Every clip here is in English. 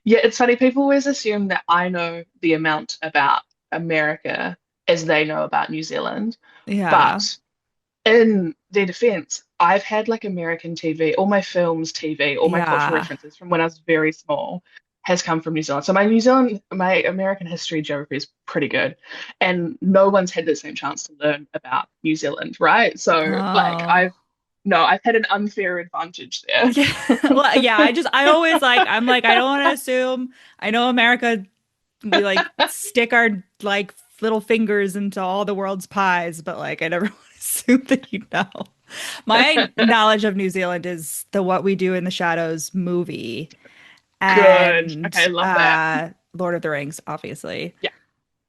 Yeah, it's funny. People always assume that I know the amount about America as they know about New Zealand. Yeah. But in their defense, I've had like American TV, all my films TV, all my cultural Yeah. references from when I was very small has come from New Zealand. So my American history geography is pretty good. And no one's had the same chance to learn about New Zealand, right? So like Oh. I've had an unfair advantage there. Yeah. Well, yeah, I always like I'm like I don't want to assume I know America we like stick our like little fingers into all the world's pies, but like I never want to assume that you know. My knowledge of New Zealand is the What We Do in the Shadows movie Good. and Okay, love that. Lord of the Rings, obviously. Yeah.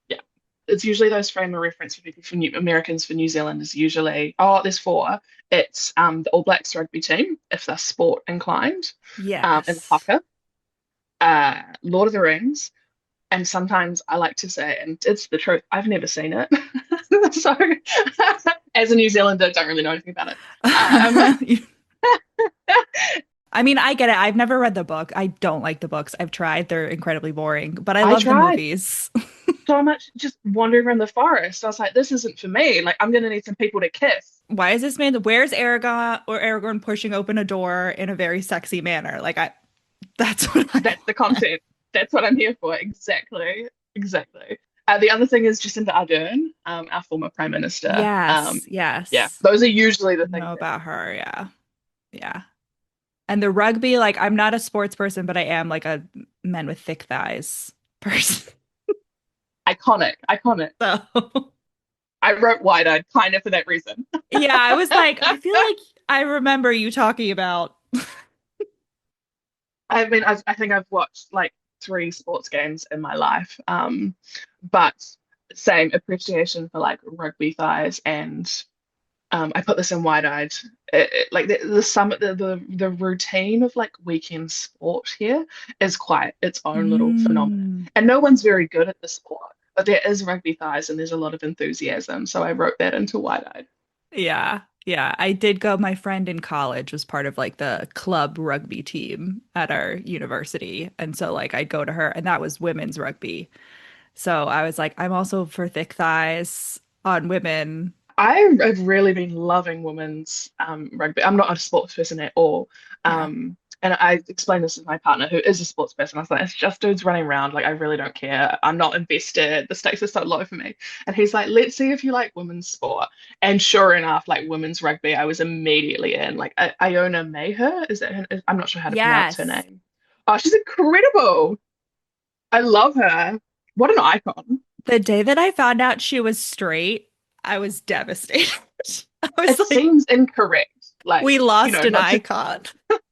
Yeah. It's usually those frame of reference for people for Americans for New Zealand is usually, oh, there's four. It's the All Blacks rugby team, if they're sport inclined, in Yes. haka, Lord of the Rings, and sometimes I like to say, and it's the truth, I've never seen it. So as a New Zealander, don't really know anything about it. Um, I mean, I get it. I've never read the book. I don't like the books. I've tried. They're incredibly boring, but I I love the tried movies. so much just wandering around the forest. I was like, this isn't for me. Like, I'm gonna need some people to kiss. Why is this man, where's Aragorn pushing open a door in a very sexy manner? That's what I That's the want. content. That's what I'm here for. Exactly. Exactly. The other thing is Jacinda Ardern, our former prime minister. Yes, Yeah, yes. those are usually the things Know that about her. Yeah. Yeah. And the rugby, like, I'm not a sports person, but I am like a men with thick thighs person. iconic, iconic. So, I wrote wide-eyed kind of for that reason. yeah, I was like, I feel like I remember you talking about. I mean, I think I've watched like three sports games in my life, but same appreciation for like rugby thighs and I put this in wide-eyed. Like the routine of like weekend sport here is quite its own little phenomenon, Mm. and no one's very good at the sport, but there is rugby thighs and there's a lot of enthusiasm. So I wrote that into wide-eyed. Yeah. Yeah. I did go. My friend in college was part of like the club rugby team at our university. And so like I'd go to her and that was women's rugby. So I was like, I'm also for thick thighs on women. I've really been loving women's rugby. I'm not a sports person at all. Yeah. And I explained this to my partner who is a sports person. I was like, it's just dudes running around. Like, I really don't care. I'm not invested. The stakes are so low for me. And he's like, let's see if you like women's sport. And sure enough, like women's rugby, I was immediately in. Like, Iona Mayher, is that her? I'm not sure how to pronounce her Yes. name. Oh, she's incredible. I love her. What an icon. The day that I found out she was straight, I was devastated. I was It like, seems incorrect. Like, we you lost know, an not to icon.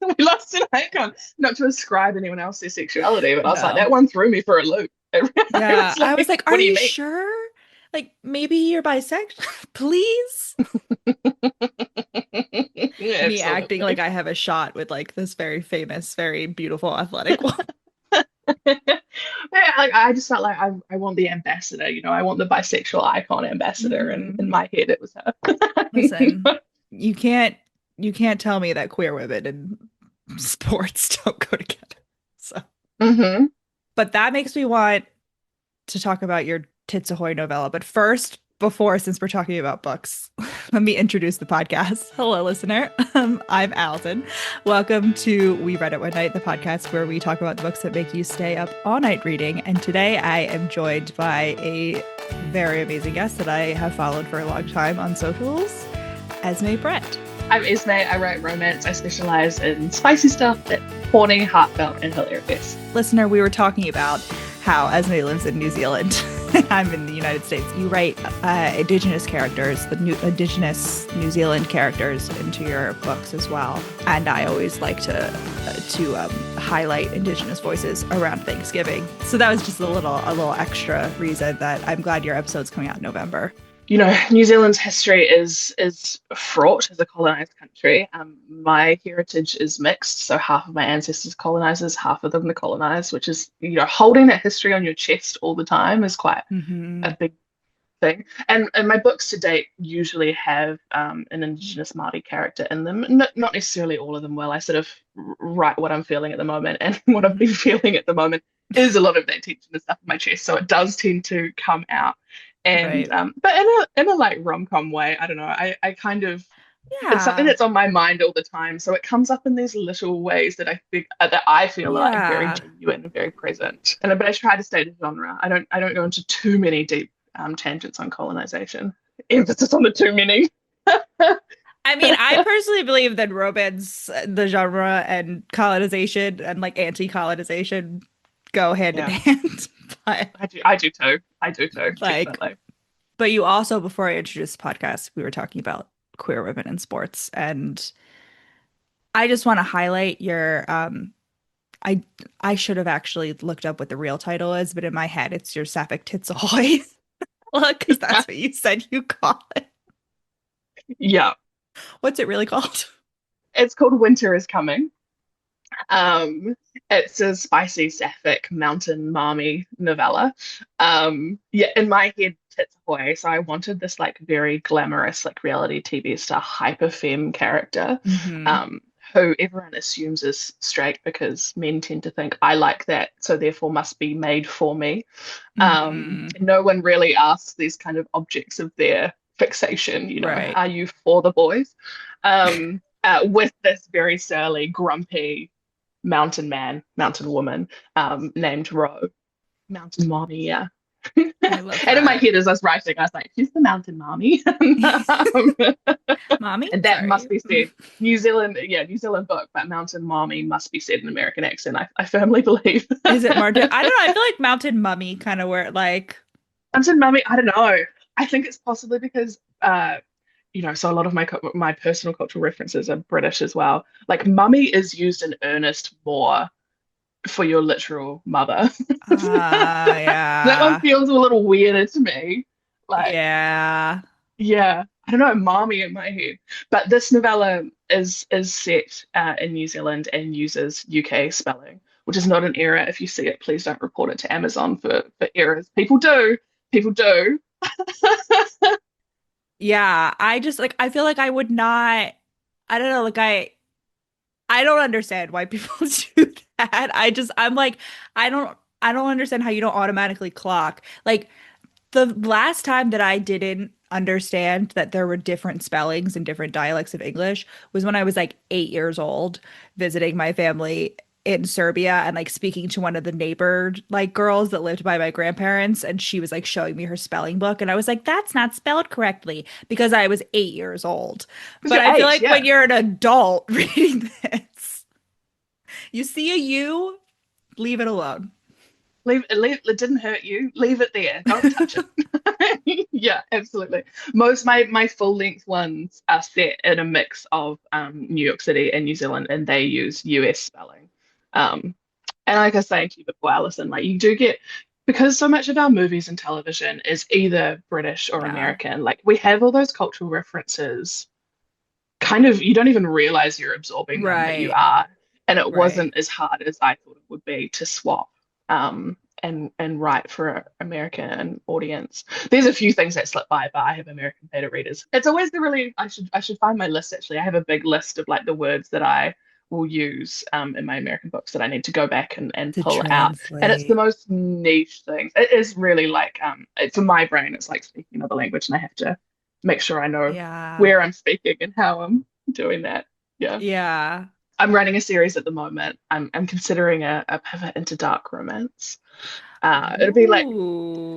we lost an icon. Not to ascribe anyone else their sexuality, but I was like, No. that one threw me for a loop. I Yeah. was I was like, like, what are do you you mean? sure? Like, maybe you're bisexual? Please? Yeah, Me acting like absolutely. I have a shot with like this very famous, very beautiful athletic woman. Yeah, like I just felt like I want the ambassador, I want the bisexual icon ambassador, and Mhm. in my head it was her. Listen, you can't you can't tell me that queer women and sports don't go together. So, Hmm. but that makes me want to talk about your Tits Ahoy novella. But first, since we're talking about books, let me introduce the podcast. Hello, listener. I'm Allison. Welcome to We Read It One Night, the podcast where we talk about the books that make you stay up all night reading. And today I am joined by a very amazing guest that I have followed for a long time on socials, Esme Brett. I'm Esme. I write romance. I specialize in spicy stuff that's horny, heartfelt, and hilarious. Listener, we were talking about how Esme lives in New Zealand. I'm in the United States. You write Indigenous characters, the new Indigenous New Zealand characters into your books as well. And I always like to highlight Indigenous voices around Thanksgiving. So that was just a little extra reason that I'm glad your episode's coming out in November. New Zealand's history is fraught as a colonized country. My heritage is mixed, so half of my ancestors colonizers, half of them the colonized, which is, holding that history on your chest all the time is quite Hmm. a big thing. And my books to date usually have an Indigenous Māori character in them. Not necessarily all of them will. I sort of write what I'm feeling at the moment, and what I've been feeling at the moment is a lot of that tension and stuff in my chest. So it does tend to come out. And Right. but in a like rom-com way, I don't know. I kind of it's something Yeah. that's on my mind all the time. So it comes up in these little ways that I feel are like very Yeah. genuine and very present. And but I try to stay to genre. I don't go into too many deep tangents on colonization. Emphasis on the too many. I mean, I personally believe that romance, the genre, and colonization and like anti-colonization go hand in Yeah, hand. But I do too. I do too, like, definitely. but you also, before I introduced the podcast, we were talking about queer women in sports, and I just want to highlight your I I should have actually looked up what the real title is, but in my head it's your Sapphic Tits Ahoy. Look, because that's what you said you call it. Yeah, What's it really called? it's called Winter is Coming. Um, it's a spicy sapphic mountain mommy novella. Yeah, in my head, tits ahoy. So I wanted this like very glamorous, like reality TV star hyper femme character, Hmm. um, who everyone assumes is straight because men tend to think I like that, so therefore must be made for me. Hmm. No one really asks these kind of objects of their fixation, Right. are you for the boys? With this very surly, grumpy mountain man, mountain woman, named Ro. Mountain mommy, yeah. I love And in my that. head, as I was writing, I was like, she's the mountain mommy. um, Mommy? and that must Sorry. be said. New Zealand, yeah, New Zealand book, but mountain mommy must be said in American accent. I firmly believe. Is it more? I don't know. I feel like Mountain Mummy kind of where like, Mountain mommy, I don't know. I think it's possibly because so a lot of my personal cultural references are British as well. Like mummy is used in earnest more for your literal mother. That one yeah. feels a little weirder to me. Like, Yeah. yeah, I don't know, mommy in my head. But this novella is set in New Zealand and uses UK spelling, which is not an error. If you see it, please don't report it to Amazon for errors. People do. People do. Yeah. I just like, I feel like I would not, I don't know, like I don't understand why people do that. I'm like, I don't understand how you don't automatically clock. Like the last time that I didn't understand that there were different spellings and different dialects of English was when I was like 8 years old, visiting my family in Serbia and like speaking to one of the neighbor like girls that lived by my grandparents, and she was like showing me her spelling book, and I was like, that's not spelled correctly because I was 8 years old. Because But you're I feel eight, like yeah. when you're an adult reading this, you see a U, leave it alone. It didn't hurt you. Leave it there. Don't touch it. Yeah, absolutely. Most my full length ones are set in a mix of New York City and New Zealand, and they use US spelling. Um, and like I was saying to you before, Alison, like you do get because so much of our movies and television is either British or Yeah. American. Like we have all those cultural references. Kind of, you don't even realize you're absorbing them, but you Right. are. And it Right. wasn't as hard as I thought it would be to swap and write for an American audience. There's a few things that slip by, but I have American beta readers. It's always the really I should find my list actually. I have a big list of like the words that I will use in my American books that I need to go back and To pull out. And it's the translate. most niche things. It is really like for my brain, it's like speaking another language, and I have to make sure I know Yeah. where I'm speaking and how I'm doing that. Yeah. Yeah. I'm writing a series at the moment. I'm considering a pivot into dark romance. It'll be like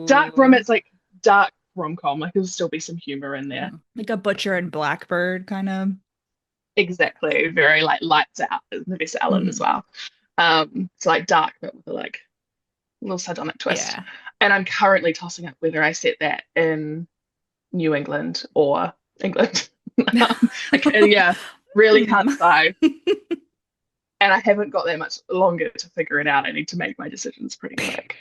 dark Ooh. romance, like dark rom-com, like there'll still be some humor in there. Like a Butcher and Blackbird kind of. Exactly. Very like lights out, the best Ellen as Mhm. well. So like dark, but with a like little sardonic twist. Yeah. And I'm currently tossing up whether I set that in New England or England. Yeah, really can't Hmm. decide. And I haven't got that much longer to figure it out. I need to make my decisions pretty quick.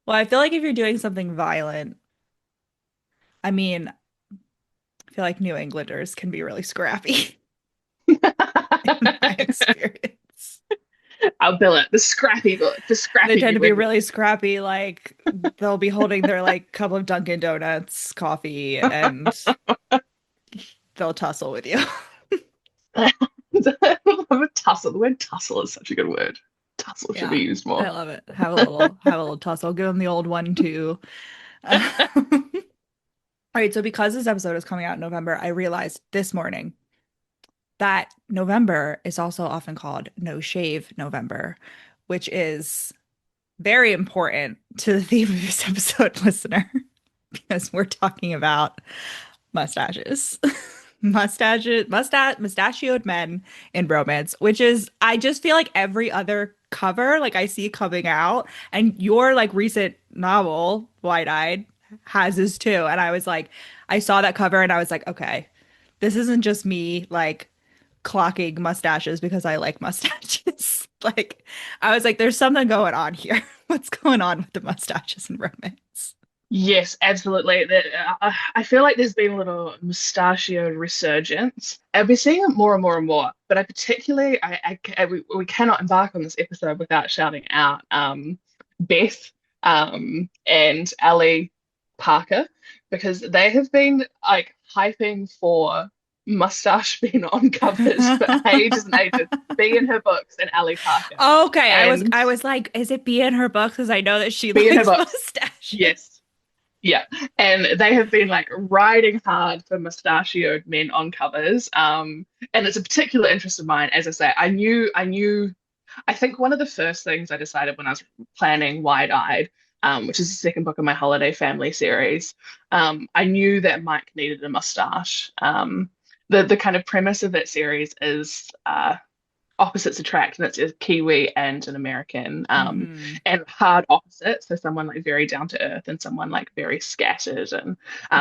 Well, I feel like if you're doing something violent, I mean, I feel like New Englanders can be really scrappy in my experience. I'll bill it. The scrappy book, the They scrappy tend you to be win. really scrappy. Like they'll be holding their like cup of Dunkin' Donuts coffee and they'll tussle with you. I love a tussle. The word tussle is such a good word. Tussle should be Yeah, used I more. love it. Have a little tussle. Give them the old one too. All right, so because this episode is coming out in November, I realized this morning that November is also often called No Shave November, which is very important to the theme of this episode, listener, because we're talking about mustaches. Mustachioed men in romance, which is, I just feel like every other cover, like I see coming out, and your like recent novel, Wide Eyed, has this too. And I was like, I saw that cover and I was like, okay, this isn't just me like clocking mustaches because I like mustaches. Like, I was like, there's something going on here. What's going on with the mustaches in romance? Yes, absolutely. I feel like there's been a little mustachioed resurgence. I've been seeing it more and more and more, but I particularly, we cannot embark on this episode without shouting out Beth and Ali Parker because they have been like hyping for mustache being on covers for ages and ages. Be in her books and Ali Parker. Okay, And I was like, is it B in her book? Because I know that she be in her likes books. mustaches. Yes. Yeah, and they have been like riding hard for mustachioed men on covers. And it's a particular interest of mine. As I say, I think one of the first things I decided when I was planning Wide Eyed, which is the second book of my holiday family series, I knew that Mike needed a mustache. The kind of premise of that series is opposites attract, and it's a Kiwi and an American, Hmm. and hard opposites. So someone like very down to earth and someone like very scattered. And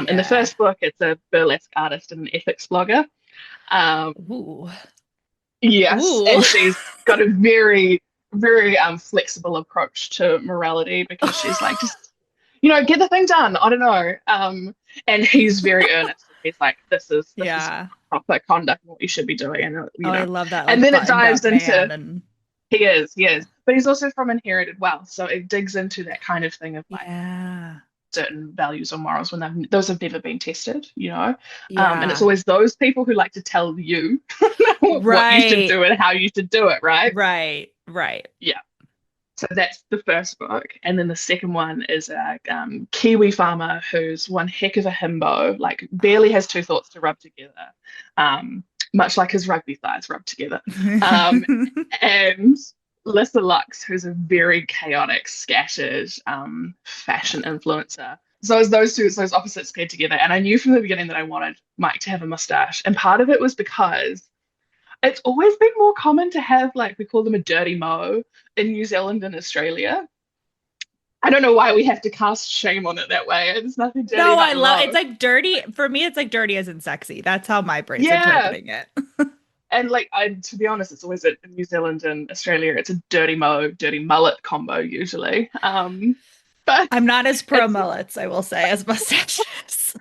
in the Yeah. first book, it's a burlesque artist and an ethics blogger. Um, Ooh. yes, Ooh. and she's got a very, very flexible approach to morality because she's like, just get the thing done. I don't know. And he's very earnest. He's like, this is Yeah. proper conduct, what you should be doing, and Oh, I love that and like then it buttoned dives up man into and he is, but he's also from inherited wealth, so it digs into that kind of thing of like yeah. certain values or morals when those have never been tested, and it's Yeah. always those people who like to tell you what you should Right. do and how you should do it, right? Right. Right. Yeah. So that's the first book, and then the second one is a Kiwi farmer who's one heck of a himbo, like barely has two thoughts to rub together, um, much like his rugby thighs rub together. Um, and Lissa Lux, who's a very chaotic, scattered fashion influencer. So as those opposites paired together, and I knew from the beginning that I wanted Mike to have a mustache, and part of it was because it's always been more common to have like we call them a dirty mo in New Zealand and Australia. I don't know why we have to cast shame on it that way. There's nothing dirty No, I about a love mo. it's like dirty. For me, it's like dirty as in sexy. That's how my brain's Yeah, interpreting it. and like to be honest, it's always in New Zealand and Australia. It's a dirty mo, dirty mullet combo usually. But I'm not as pro it's mullets, I will say, as mustaches.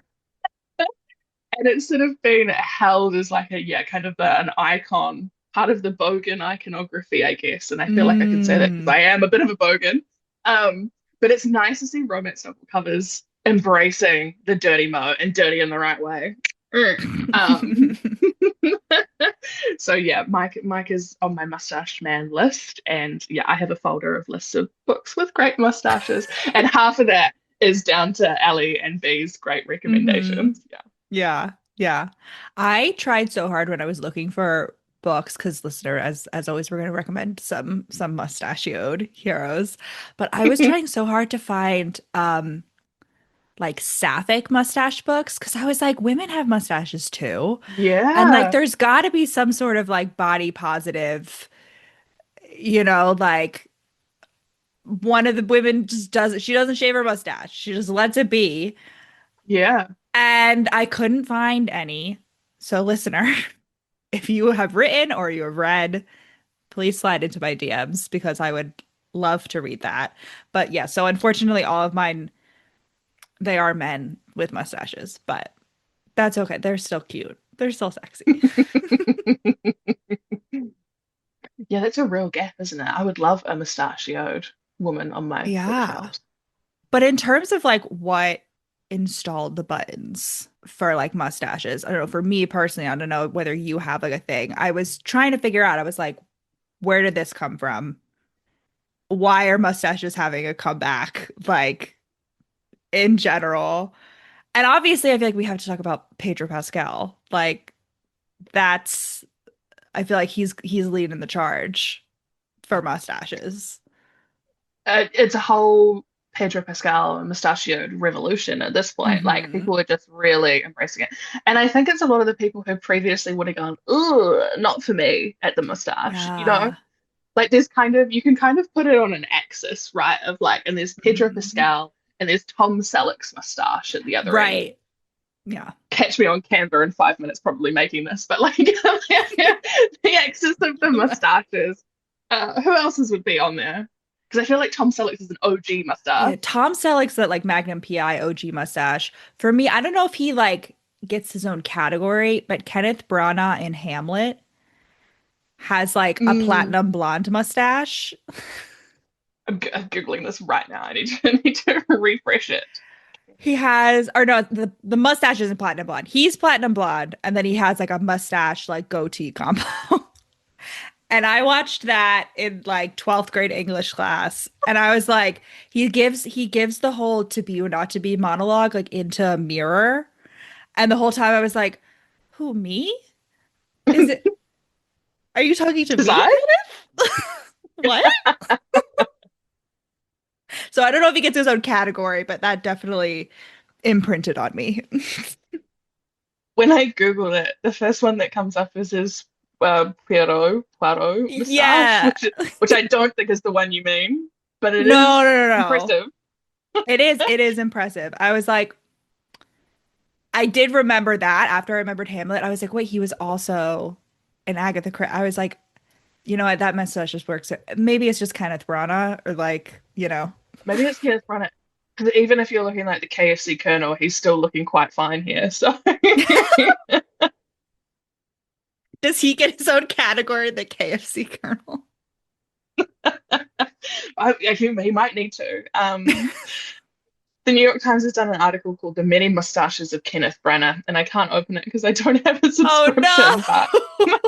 and it's sort of been held as like a kind of an icon, part of the bogan iconography, I guess. And I feel like I could say that because Mm. I am a bit of a bogan. But it's nice to see romance novel covers embracing the dirty mo and dirty in the right way. Um, so yeah, Mike is on my mustache man list, and yeah, I have a folder of lists of books with great mustaches, and half of that is down to Ali and B's great Hmm. recommendations. Yeah. Yeah, yeah. I tried so hard when I was looking for books because listener, as always, we're going to recommend some mustachioed heroes. But I was trying so hard to find like sapphic mustache books because I was like, women have mustaches too, and like Yeah, there's got to be some sort of like body positive, like one of the women just does it. She doesn't shave her mustache. She just lets it be. yeah. And I couldn't find any. So, listener, if you have written or you have read, please slide into my DMs because I would love to read that. But yeah, so unfortunately, all of mine, they are men with mustaches, but that's okay. They're still cute. They're still sexy. Yeah, that's a real gap, isn't it? I would love a mustachioed woman on my Yeah. bookshelves. But in terms of like what installed the buttons for like mustaches, I don't know, for me personally, I don't know whether you have like a thing. I was trying to figure out, I was like, where did this come from? Why are mustaches having a comeback? Like in general. And obviously, I feel like we have to talk about Pedro Pascal. Like that's, I feel like he's leading the charge for mustaches. It's a whole Pedro Pascal and mustachioed revolution at this point. Like Hmm. people are just really embracing it. And I think it's a lot of the people who previously would have gone, "Ugh, not for me" at the mustache, you know? Yeah. Like there's kind of you can kind of put it on an axis, right? Of like, and there's Pedro Mhm. Pascal and there's Tom Selleck's mustache at the other end. Right. Yeah. Catch me on Canva in 5 minutes, probably making this, but like the axis of the mustaches. Who else's would be on there? Because I feel like Tom Selleck's is an OG Yeah, mustache. Tom Selleck's that like Magnum PI OG mustache. For me, I don't know if he like gets his own category, but Kenneth Branagh in Hamlet has like a Mm, platinum blonde mustache. I'm googling this right now. I need to I need to refresh it. He has, or no, the mustache isn't platinum blonde. He's platinum blonde, and then he has like a mustache like goatee combo. And I watched that in like 12th grade English class. And I was like, he gives the whole to be or not to be monologue like into a mirror. And the whole time I was like, who, me? Is it, are you talking to His me, eye? Kenneth? What? So I don't know if he gets his own category, but that definitely imprinted on me. When I Googled it, the first one that comes up is his Poirot moustache, Yeah. which I don't think is the one you mean, but it No, is no, no, no. impressive. It is impressive. I was like, I did remember that after I remembered Hamlet. I was like, wait, he was also an Agatha Christie. I was like, you know what, that mustache just works. Maybe it's just Kenneth Branagh or like, Maybe it's Kenneth Branagh. Because even if you're looking like the KFC Colonel, he's still looking quite fine here. So does he get his own category, the KFC Colonel? I think he might need to. The New York Times has done an article called "The Many Mustaches of Kenneth Branagh," and I can't open it because I don't have a Oh subscription. But no.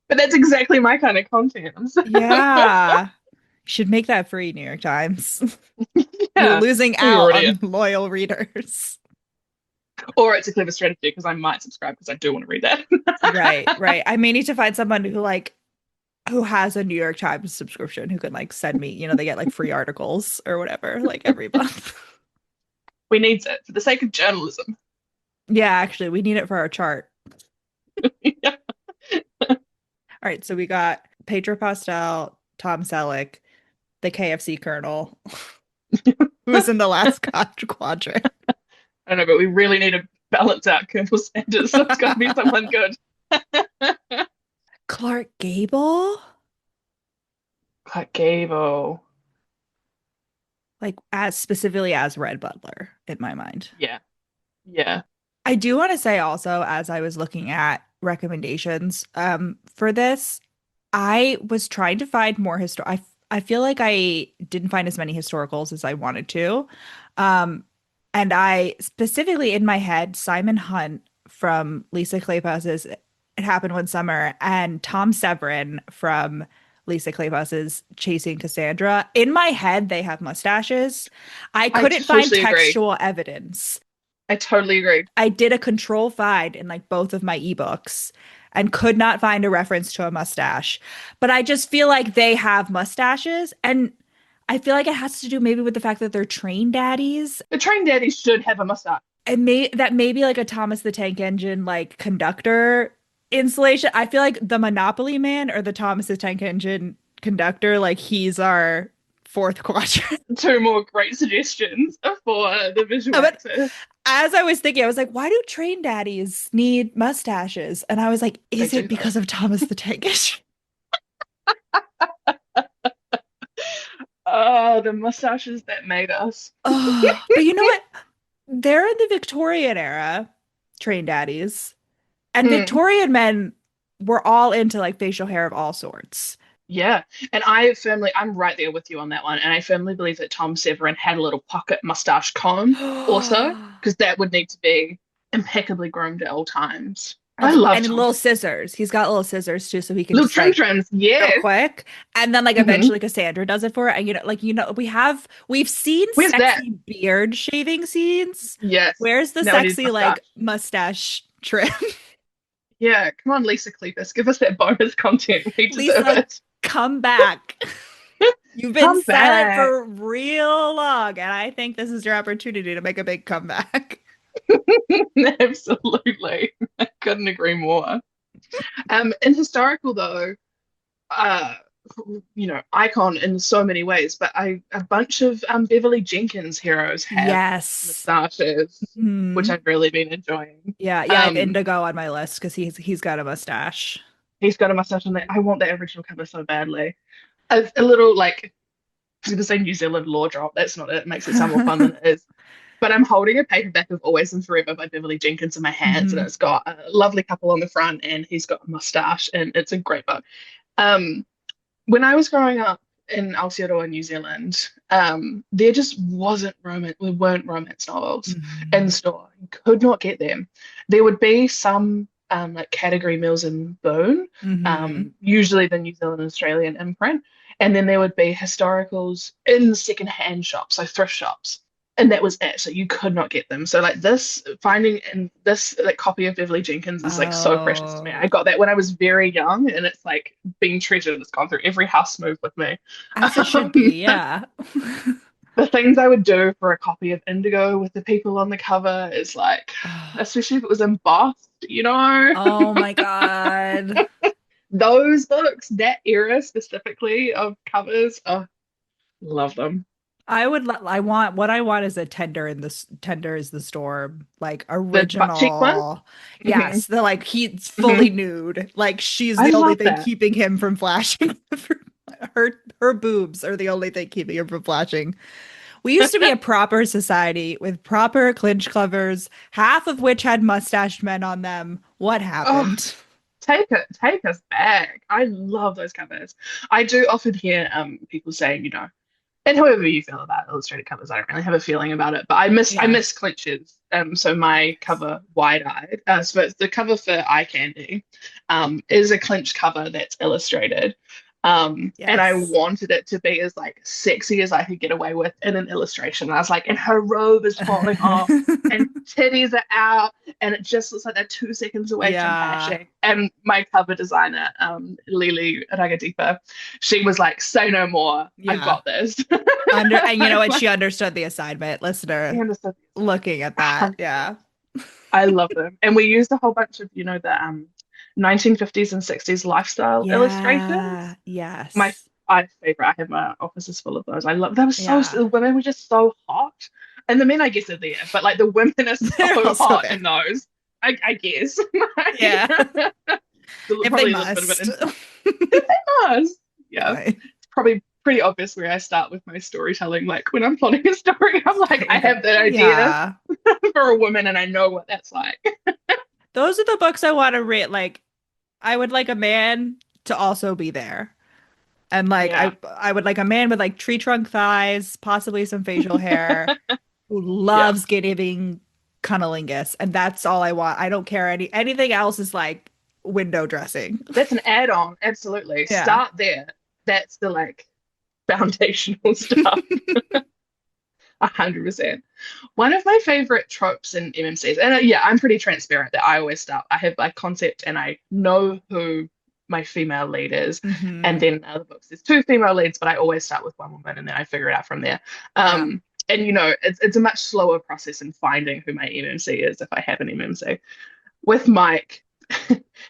but that's exactly my kind of content. So, Yeah. Should make that free, New York Times. You're yeah, losing we out already on loyal readers. or it's a clever strategy because I might subscribe because I do want to read that. Right, right. I may need to find someone who has a New York Times subscription who can like send me, they get like free articles or whatever, like every month. We need it for the sake of journalism. Yeah, actually, we need it for our chart. Yeah. All right, so we got Pedro Pascal, Tom Selleck, the KFC Colonel, who's in the last quadrant. I don't know, but we really need to balance out Colonel Sanders, so it's got to be someone good. Clark Gable, Like Gable. like as specifically as Red Butler in my mind. Yeah, yeah. I do want to say also, as I was looking at recommendations for this, I was trying to find more I feel like I didn't find as many historicals as I wanted to. Um, and I specifically in my head, Simon Hunt from Lisa Kleypas's It Happened One Summer and Tom Severin from Lisa Kleypas's Chasing Cassandra. In my head, they have mustaches. I I couldn't find totally agree. textual evidence. I totally agree. I did a control find in like both of my ebooks and could not find a reference to a mustache. But I just feel like they have mustaches. And I feel like it has to do maybe with the fact that they're train daddies. The train daddy should have a mustache. And that maybe like a Thomas the Tank Engine like conductor installation. I feel like the Monopoly Man or the Thomas the Tank Engine conductor, like he's our fourth quadrant. Two more great suggestions for the visual But access. as I was thinking, I was like, why do train daddies need mustaches? And I was like, They is it do though. because of Thomas the Tank Engine? Oh, the mustaches that made us. Oh, but you know what? They're in the Victorian era, train daddies. And Hmm. Victorian men were all into like facial hair of all sorts. Yeah. And I'm right there with you on that one. And I firmly believe that Tom Severin had a little pocket mustache comb also, because that would need to be impeccably groomed at all times. I love And Tom little Severin. scissors. He's got little scissors too, so he can Little just trim like trims. real Yes. quick. And then like Hmm. eventually Cassandra does it for it. And we've seen Where's that? sexy beard shaving scenes. Yes. Where's the Now I need sexy mustache. like mustache trim? Yeah. Come on, Lisa Kleypas. Give us that bonus content. We deserve Lisa, it. come back. You've been Come silent back. for real long, and I think this is your opportunity to make a big comeback. Absolutely. I couldn't agree more. In historical though, uh, icon in so many ways, but a bunch of Beverly Jenkins heroes have Yes. mustaches, which Hmm. I've really been enjoying. Yeah, I have Um, Indigo on my list because he's got a mustache. he's got a mustache on there. I want that original cover so badly. A little like I was gonna say New Zealand law drop. That's not it. It makes it sound more fun than it is. But I'm holding a paperback of Always and Forever by Beverly Jenkins in my hands, and Hmm. it's got a lovely couple on the front, and he's got a mustache, and it's a great book. Um, when I was growing up in Aotearoa, New Zealand, there just we weren't romance novels in the Hmm. store. You could not get them. There would be some like category mills in Boone, Hmm. usually the New Zealand and Australian imprint, and then there would be historicals in second-hand shops, so thrift shops. And that was it. So you could not get them. So like finding and this like copy of Beverly Jenkins is like so precious to me. I Oh, got that when I was very young, and it's like being treasured. It's gone through every house move with me. as it should Um, be, yeah. the things I would do for a copy of Indigo with the people on the cover is like, especially if it was embossed, Oh my God. those books, that era specifically of covers, oh, love them. I want what I want is a tender is the storm, like The butt cheek one, original. hmm Yes, the like he's hmm fully nude. Like she's I the only love thing that. keeping him from flashing. Her boobs are the only thing keeping him from flashing. We used to be a proper society with proper clinch covers, half of which had mustached men on them. What Oh, happened? take us back. I love those covers. I do often hear people saying, and however you feel about illustrated covers, I don't really have a feeling about it, but I Yeah. miss clinches. So my cover wide-eyed. So it's the cover for Eye Candy, is a clinch cover that's illustrated. And I Yes. wanted it to be as like sexy as I could get away with in an illustration. And I was like, and her robe is falling off, and titties are out, and it just looks like they're 2 seconds away from Yeah. hashing. And my cover designer, Lily Ragadipa, she was like, "Say no more. I've Yeah. got this." And you know I what? She understood the assignment, listener understood the looking at that. assignment. Yeah. I love them, and we used a whole bunch of the 1950s and 60s lifestyle illustrators. Yeah. My Yes. favorite. I have my offices full of those. I love. They were so Yeah. the women were just so hot, and the men I guess are there, but like the women are so They're also hot there. in those. I guess. Yeah. If they Probably a little bit of must. an us. Yeah, Fine. it's probably pretty obvious where I start with my storytelling. Like when I'm plotting a story, I'm like, I have that idea Yeah. for a woman, and I know what that's like. Those are the books I want to read. Like, I would like a man to also be there. And like Yeah, I would like a man with like tree trunk thighs, possibly some facial hair, who yeah. loves getting cunnilingus. And that's all I want. I don't care anything else is like window dressing. That's an add-on. Absolutely. Yeah. Start there. That's the like foundational stuff. 100%. One of my favorite tropes in MMCs, and yeah, I'm pretty transparent that I always start. I have like concept and I know who my female lead is. And Hmm. then in other books, there's two female leads, but I always start with one woman and then I figure it out from there. Yeah. And it's a much slower process in finding who my MMC is if I have an MMC. With Mike,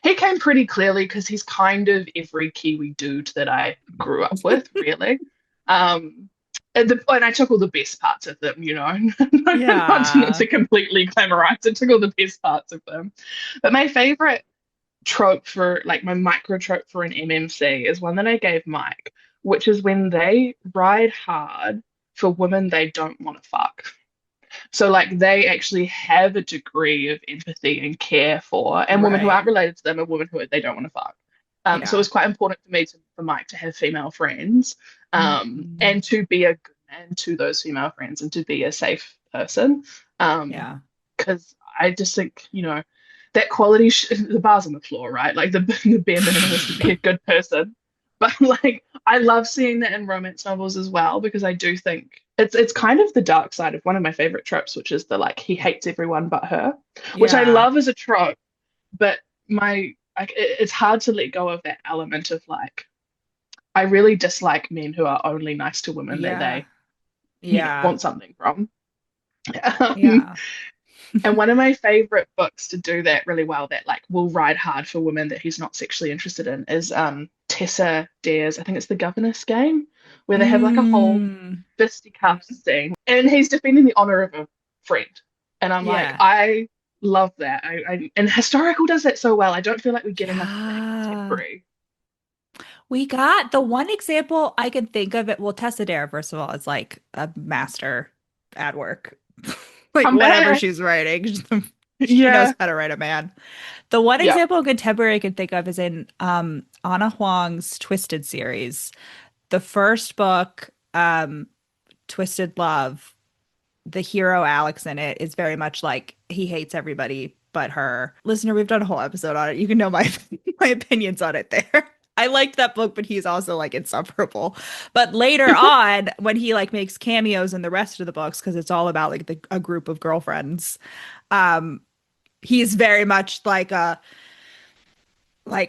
he came pretty clearly because he's kind of every Kiwi dude that I grew up with, really. Um, and I took all the best parts of them, not Yeah. to completely glamorize. I took all the best parts of them. But my favorite trope for like my micro trope for an MMC is one that I gave Mike, which is when they ride hard for women they don't want to fuck. So like they actually have a degree of empathy and care for, and women who Right. aren't related to them are women who they don't want to fuck. So it Yeah. was quite important for me for Mike to have female friends, Mhm. and to be a good man to those female friends and to be a safe person. Um, Yeah. because I just think, that quality, the bar's on the floor, right? Like the bare minimum is to be a good person. But like, I love seeing that in romance novels as well because I do think it's kind of the dark side of one of my favorite tropes, which is the like he hates everyone but her, which I Yeah. love as a trope, but it's hard to let go of that element of like I really dislike men who are only nice to women that Yeah. they, Yeah. want something from. Um, Yeah. and one of my favorite books to do that really well, that like will ride hard for women that he's not sexually interested in, is Tessa Dare's, I think it's The Governess Game, where they have like a whole Mm. fisticuffs thing, and he's defending the honor of a friend. And I'm like, Yeah. I love that. And historical does that so well. I don't feel like we get enough of that in Yeah. contemporary. We got the one example I can think of it. Well, Tessa Dare, first of all, is like a master at work. Like Come whatever back. she's writing, she knows Yeah. how to write a man. The one Yeah. example in contemporary I can think of is in Anna Huang's Twisted series. The first book, Twisted Love, the hero Alex in it is very much like he hates everybody but her. Listener, we've done a whole episode on it. You can know my my opinions on it there. I liked that book, but he's also like insufferable. But later on, when he like makes cameos in the rest of the books, because it's all about like a group of girlfriends, um, he's very much like I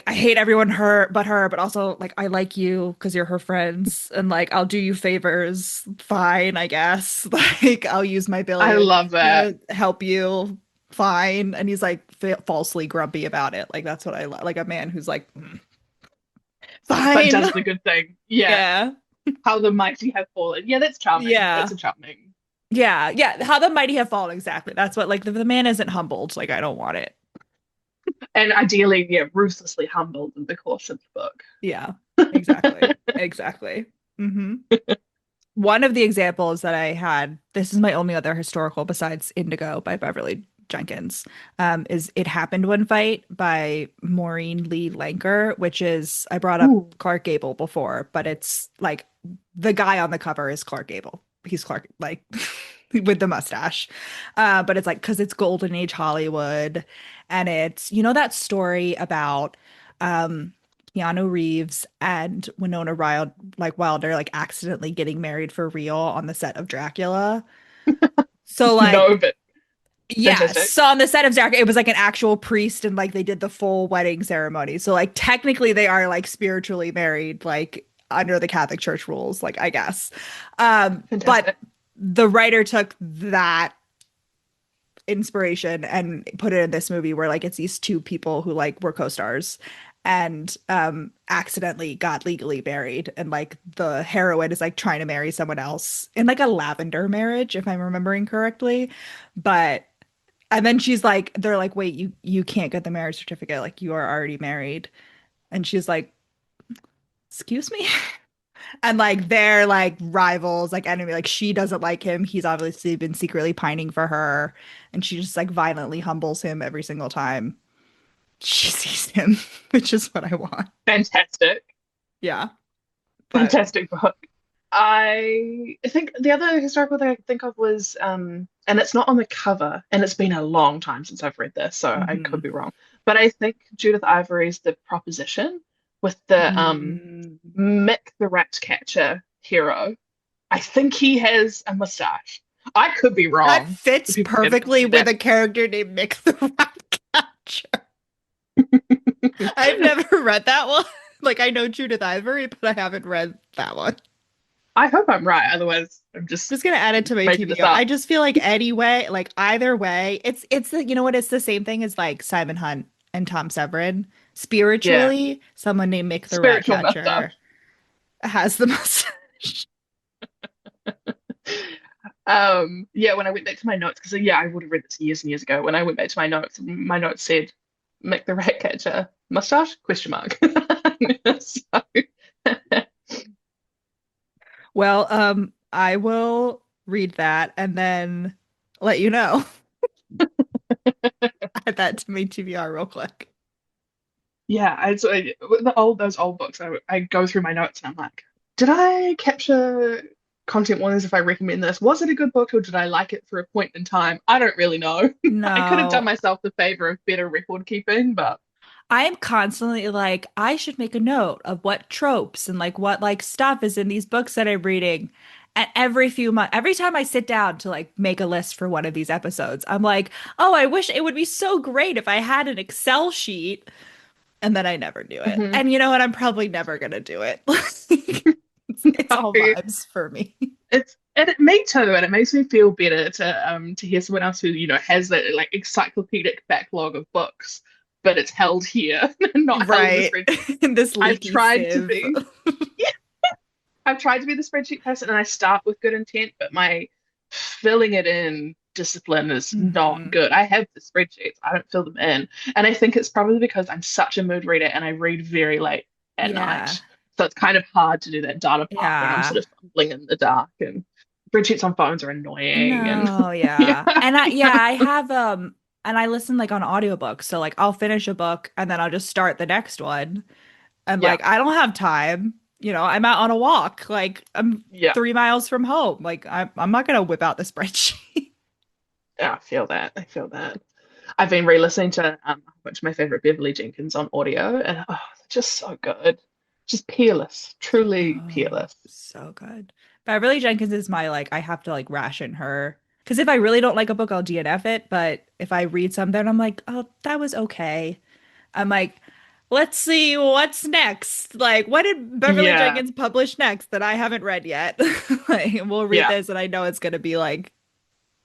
hate everyone her, but also like I like you because you're her friends, and like I'll do you favors, fine, I guess. Like I'll use my I billions love that. to help you, fine. And he's like falsely grumpy about it. Like that's what I like a man who's like, But fine. does the good thing. Yeah. Yeah. How the mighty have fallen. Yeah, that's charming. That's Yeah. a charming. Yeah. Yeah. How the mighty have fallen, exactly. That's what like the man isn't humbled. Like I don't want it. And ideally, yeah, ruthlessly humbled in the course of the book. Yeah. Exactly. Exactly. Hmm. One of the examples that I had, this is my only other historical besides Indigo by Beverly Jenkins, is It Happened One Fight by Maureen Lee Lanker, which is, I brought up Ooh. Clark Gable before, but it's like the guy on the cover is Clark Gable. He's Clark, like with the mustache. But it's like, because it's Golden Age Hollywood. And it's, that story about, Keanu Reeves and Winona Wilder like accidentally getting married for real on the set of Dracula. So No, like but yeah, fantastic. so on the set of Dracula, it was like an actual priest and like they did the full wedding ceremony. So like technically they are like spiritually married, like under the Catholic Church rules, like I guess. But Fantastic. the writer took that inspiration and put it in this movie where like it's these two people who like were co-stars and accidentally got legally married, and like the heroine is like trying to marry someone else in like a lavender marriage if I'm remembering correctly. But and then she's like, they're like, wait, you can't get the marriage certificate, like you are already married. And she's like, excuse me. And like they're like rivals, like enemy. Like she doesn't like him. He's obviously been secretly pining for her, and she just like violently humbles him every single time she sees him, which is what I want. Fantastic. Yeah, but Fantastic book. I think the other historical thing I could think of was, and it's not on the cover, and it's been a long time since I've read this, so I could mhm. be wrong. But I think Judith Ivory's The Proposition with the Mm. Mick the Rat Catcher hero. I think he has a mustache. I could be That wrong. So fits people can tell perfectly me with that. a character named Mick the Ratcatcher. I've never read that one. Like I know Judith Ivory, but I haven't read that one. I hope I'm right. Otherwise, I'm just Just gonna add it to my making this TBR. up. I just feel like anyway, like either way, it's the what, it's the same thing as like Simon Hunt and Tom Severin. Yeah. Spiritually, someone named Mick the Spiritual mustache. Ratcatcher has the mustache. Yeah, when I went back to my notes, because yeah, I would have read this years and years ago. When I went back to my notes said Mick the Rat Catcher mustache question mark. So, Well, I will read that and then let you know. Add that to my TBR real quick. Yeah, those old books, I go through my notes and I'm like, did I capture content warnings if I recommend this? Was it a good book or did I like it for a point in time? I don't really know. I could have done No, myself the favor of better record keeping, but I am constantly like, I should make a note of what tropes and like what like stuff is in these books that I'm reading. And every few months, every time I sit down to like make a list for one of these episodes, I'm like, oh, I wish it would be so great if I had an Excel sheet. And then I never do it. mhm. And you know what? I'm probably never gonna do it. It's No. all vibes for me. Me too, and it makes me feel better to hear someone else who has that like encyclopedic backlog of books, but it's held here, not held in the Right. spreadsheet. In this I've leaky tried to sieve. be. Yeah, I've tried to be the spreadsheet person, and I start with good intent, but my filling it in discipline is not Hmm. good. I have the spreadsheets, I don't fill them in, and I think it's probably because I'm such a mood reader and I read very late at Yeah. night, so it's kind of hard to do that data part when I'm Yeah. sort of fumbling in the dark and spreadsheets on phones are annoying and No, yeah. yeah. And I have and I listen like on audiobooks. So like I'll finish a book and then I'll just start the next one. And Yeah, like I don't have time. You know, I'm out on a walk. Like I'm yeah, 3 miles from home. Like I'm not gonna whip out the spreadsheet. yeah, I feel that. I feel that. I've been re-listening to a bunch of my favorite Beverly Jenkins on audio, and oh, they're just so good. Just peerless, truly Oh, peerless. so good. Beverly Jenkins is my like I have to like ration her. Because if I really don't like a book, I'll DNF it. But if I read something, I'm like, oh, that was okay. I'm like, let's see what's next. Like, what did Beverly Yeah, Jenkins publish next that I haven't read yet? Like, we'll read yeah. this and I know it's gonna be like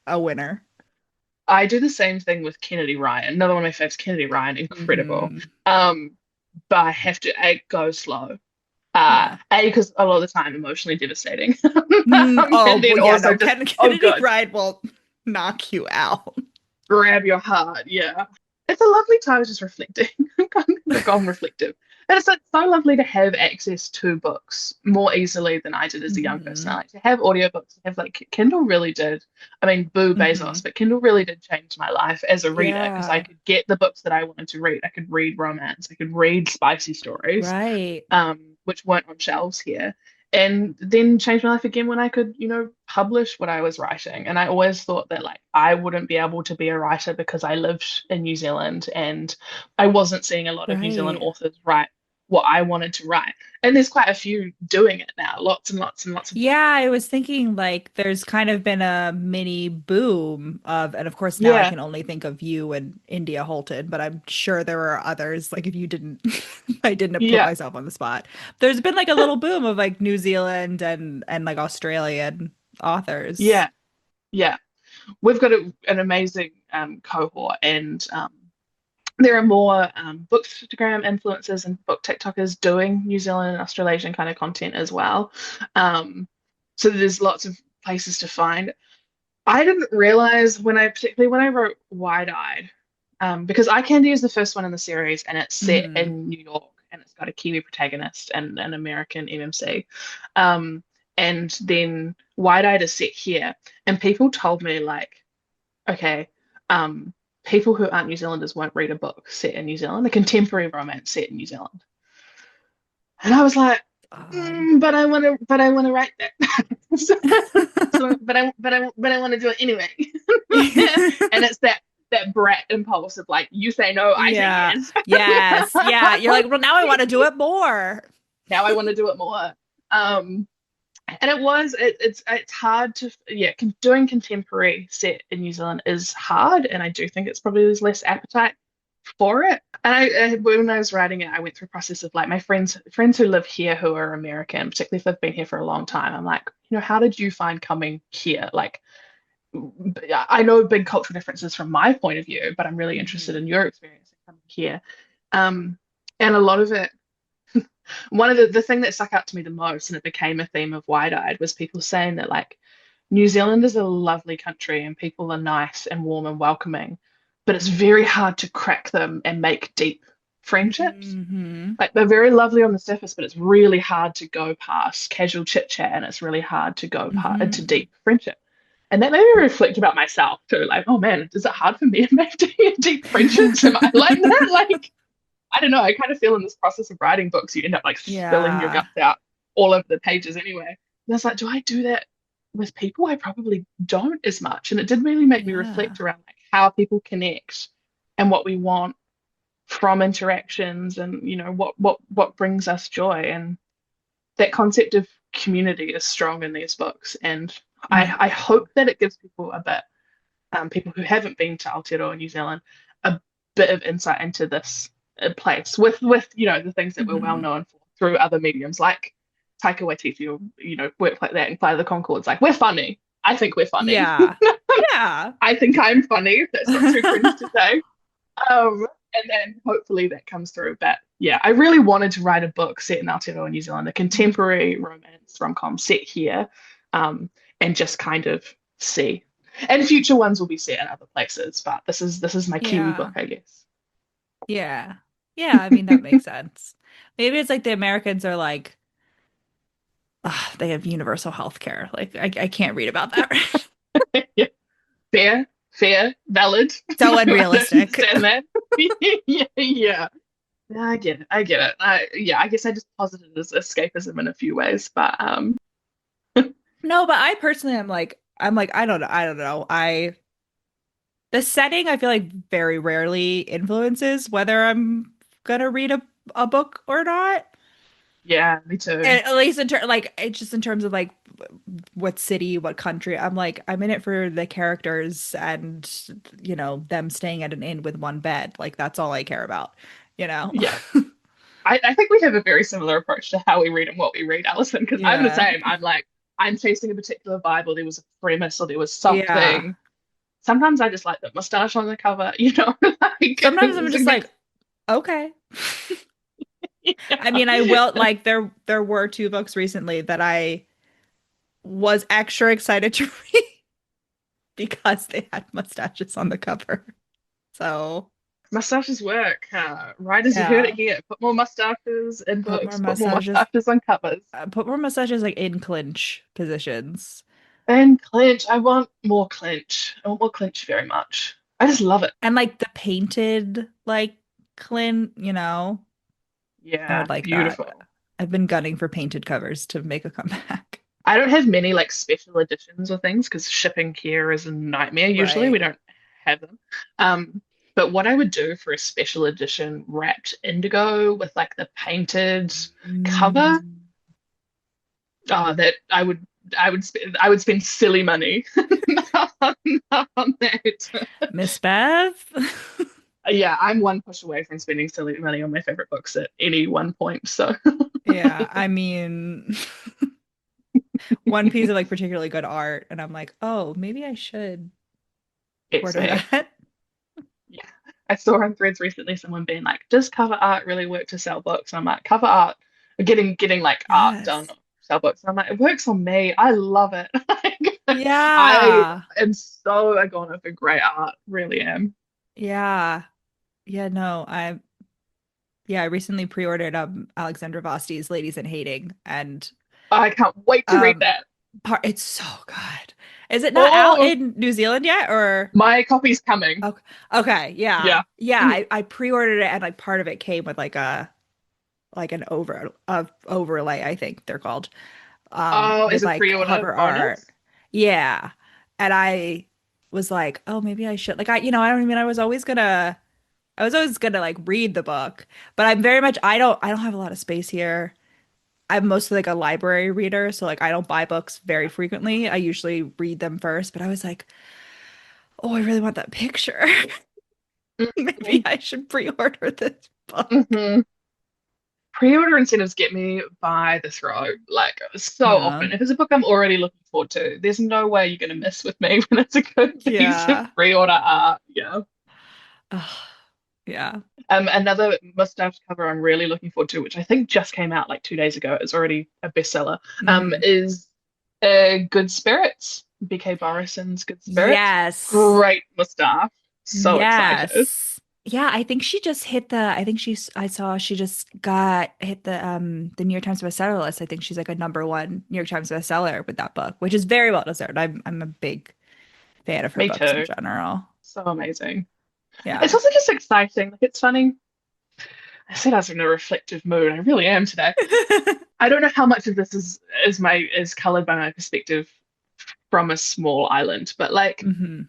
a winner. I do the same thing with Kennedy Ryan. Another one of my favorites, Kennedy Ryan, incredible. Hmm. Um, but I have to go slow. Yeah. Because a lot of the time emotionally devastating. Oh, And then well, yeah, also no, just, oh Kennedy good, Bride will knock you out. grab your heart. Yeah. It's a lovely time just reflecting. I'm kind of gone reflective. And it's like so lovely to have access to books more easily than I did as a young person. Hmm. I like to have audiobooks, to have like Kindle really did. I mean, boo Bezos, Hmm. but Kindle really did change my life as a reader because I Yeah, could get the books that I wanted to read. I could read romance, I could read spicy stories, right. which weren't on shelves here. And then changed my life again when I could, publish what I was writing. And I always thought that like I wouldn't be able to be a writer because I lived in New Zealand and I wasn't seeing a lot of New Zealand Right. authors write what I wanted to write. And there's quite a few doing it now, lots and lots and lots of Yeah, I was thinking like there's kind of been a mini boom of, and of course now I yeah, can only think of you and India Holton, but I'm sure there are others. Like if you didn't, if I didn't put yeah, myself on the spot. There's been like a little boom of like New Zealand and like Australian authors. yeah, yeah. We've got an amazing cohort and there are more bookstagram influencers and book TikTokers doing New Zealand and Australasian kind of content as well. Um, so there's lots of places to find. I didn't realize particularly when I wrote Wide Eyed, because Eye Candy is the first one in the series and it's set Hmm. in New York and it's got a Kiwi protagonist and an American MMC. Um, and then Wide Eyed is set here. And people told me, like, okay, people who aren't New Zealanders won't read a book set in New Zealand, a contemporary romance set in New Zealand. And I was like, Odd. but I want to write that. so, but I want to do it anyway. And it's that brat impulse of like, you say no, I say Yeah. yes. Yes. Yeah. You're like, well, now I want to do it more. Now I want to do it more. Um, and it's hard to doing contemporary set in New Zealand is hard, and I do think it's probably there's less appetite for it. And when I was writing it, I went through a process of like my friends who live here who are American, particularly if they've been here for a long time. I'm like, how did you find coming here? Like, I know big cultural differences from my point of view, but I'm really interested Hmm. in your experience coming here. Um, and a lot of it, one of the thing that stuck out to me the most, and it became a theme of Wide Eyed, was people saying that like New Zealand is a lovely country and people are nice and warm and welcoming, but it's very hard to crack them and make deep friendships. Hmm. Like they're very lovely on the surface, but it's really hard to go past casual chit chat and it's really hard to go into Hmm. deep friendship. And that made me reflect about myself too. Like, oh man, is it hard for me to make deep friendships? Am I like that? Like, I don't know. I kind of feel in this process of writing books, you end up like spilling your Yeah. guts out all over the pages anyway. And I was like, do I do that with people? I probably don't as much. And it did really make me Yeah. reflect around like how people connect and what we want from interactions and what brings us joy. And that concept of community is strong in these books. And I Mhm. hope that it gives people a bit, people who haven't been to Aotearoa New Zealand, a bit of insight into this place with the things that we're well Mhm. known for through other mediums like Taika Waititi or work like that and Fly the Concords. Like we're funny. I think we're funny. Yeah. Yeah. I think I'm funny. That's not too cringe to say. And then hopefully that comes through. But yeah, I really wanted to write a book set in Aotearoa New Zealand, a contemporary romance rom-com set here, and just kind of see. And future ones will be set in other places, but this is my Kiwi book, Yeah. I guess. Yeah. Yeah. I mean, that makes sense. Maybe it's like the Americans are like, ugh, they have universal health care. Like, I can't read about that. Yeah. Fair, fair, valid. So I unrealistic. understand that. Yeah, yeah. Yeah, I get it. I get it. I guess I just posited it as escapism in a few ways, but No, but I personally I'm like, I don't know. The setting I feel like very rarely influences whether I'm gonna read a book or not. yeah, me too. At least in ter like it's just in terms of like what city, what country. I'm like, I'm in it for the characters and them staying at an inn with one bed. Like that's all I care about, you know? Yeah. I think we have a very similar approach to how we read and what we read, Alison, because I'm the Yeah. same. I'm like, I'm chasing a particular vibe, or there was a premise, or there was Yeah. something. Sometimes I just like the mustache on the cover, like Sometimes I'm just like, okay. I yeah, mean, I will like there were two books recently that I was extra excited to read because they had mustaches on the cover. So, mustaches work. Right as you heard it yeah. here, put more mustaches in Put more books, put more mustaches, mustaches on covers. put more mustaches like in clinch positions. And clinch, I want more clinch. I want more clinch very much. I just love it. And like the painted like clint. I Yeah, would like that. beautiful. I've been gunning for painted covers to make a comeback. I don't have many like special editions or things because shipping here is a nightmare. Usually we Right. don't have them. Um, but what I would do for a special edition wrapped indigo with like the painted cover, Mm. that I would spend silly money on, on that. Miss Beth? Yeah, I'm one push away from spending silly money on my favorite books at any one point. So Yeah, I mean, one piece of like particularly good art, and I'm like, oh, maybe I should it's order me. that. Yeah. I saw on Threads recently someone being like, does cover art really work to sell books? And I'm like, cover art, getting like art done Yes. to sell books. And I'm like, it works on me. I love it. I Yeah. am so a goner for great art, really am. Yeah. Yeah, no, I recently pre-ordered Alexandra Vosti's Ladies in Hating and I can't wait to read um that. it's so good. Is it not out Oh, in New Zealand yet or my copy's coming. okay, okay, yeah. Yeah. Yeah, I pre-ordered it and like part of it came with like an overlay, I think they're called. Oh, With is it like pre-order cover art. bonus? Yeah. And I was like, oh, maybe I should. Like I don't mean I was always gonna like read the book, but I'm very much I don't have a lot of space here. I'm mostly like a library reader, so like I don't buy books very frequently. I usually read them first, but I was like, oh, I really want that picture. Maybe I should pre-order this book. Mm-hmm. Pre-order incentives get me by the throat, like so Yeah. often. If it's a book I'm already looking forward to, there's no way you're gonna mess with me when it's a good piece of Yeah. pre-order art. Yeah. Ugh, yeah. Another mustache cover I'm really looking forward to, which I think just came out like 2 days ago, it's already a bestseller, Mhm. is Good Spirits, BK Borison's Good Spirits. Yes. Great mustache. So excited. Yes. Yeah, I think I saw she just got hit the New York Times bestseller list. I think she's like a number one New York Times bestseller with that book, which is very well deserved. I'm a big fan of her Me books in too. general. So amazing. It's Yeah. also just exciting. Like it's funny. I said I was in a reflective mood. I really am today. I don't know how much of this is colored by my perspective from a small island, but like Hmm.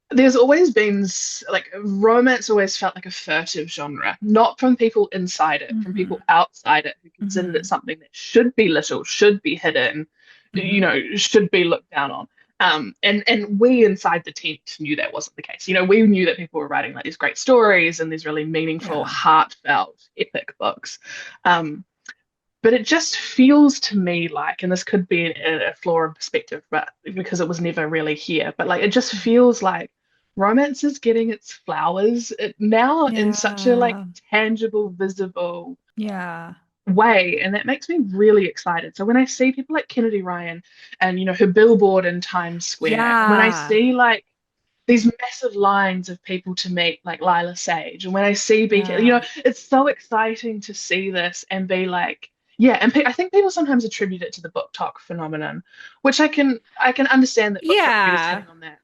there's always been like romance always felt like a furtive genre, not from people inside it, from Hmm. people outside it who considered it Hmm. something that should be little, should be hidden, Hmm. should be looked down on. And we inside the tent knew that wasn't the case. We knew that people were writing like these great stories and these really meaningful, Yeah. heartfelt, epic books. Um, but it just feels to me like, and this could be a flaw in perspective, but because it was never really here, but like it just feels like romance is getting its flowers now in such a like Yeah. tangible, visible Yeah. way, and that makes me really excited. So when I see people like Kennedy Ryan and her billboard in Times Square, and when I Yeah. see like these massive lines of people to meet like Lila Sage, and when I see BK, Yeah. it's so exciting to see this and be like, yeah. And I think people sometimes attribute it to the book talk phenomenon, which I can understand that book talk readers Yeah. hitting on that,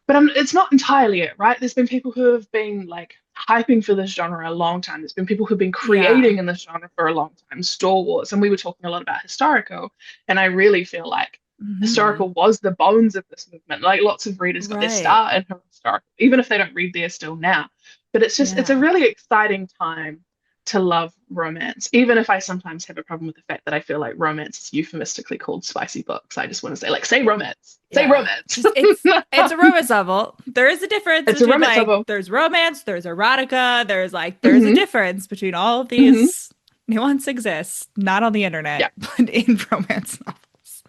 but it's not entirely it, right? There's been people who have been like hyping for this genre a long time. There's been people who've been Yeah. creating in this genre for a long time, stalwarts. And we were talking a lot about historical, and I really feel like Hmm. historical was the bones of this movement. Like lots of readers got their Right. start in historical, even if they don't read there still now. But it's a Yeah. really exciting time to love romance, even if I sometimes have a problem with the fact that I feel like romance is euphemistically called spicy books. I just want to say, like, say romance, say Yeah. romance. Just it's a romance novel. There is a difference It's a between romance like novel. there's romance, there's erotica, there's a Hmm. difference between all of Hmm. these. Nuance exists, not on the Yeah. internet, but in romance novels.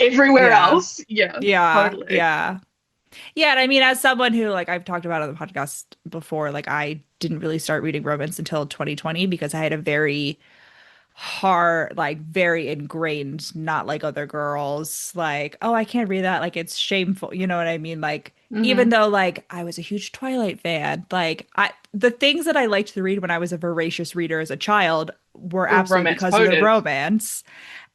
Everywhere Yeah. else. Yeah, Yeah. totally. Yeah. Yeah, and I mean, as someone who like I've talked about on the podcast before, like I didn't really start reading romance until 2020 because I had a very hard, like very ingrained, not like other girls, like, oh, I can't read that, like it's shameful. You know what I mean? Like, even Hmm. though like I was a huge Twilight fan, like the things that I liked to read when I was a voracious reader as a child were All absolutely romance because of the coded. romance.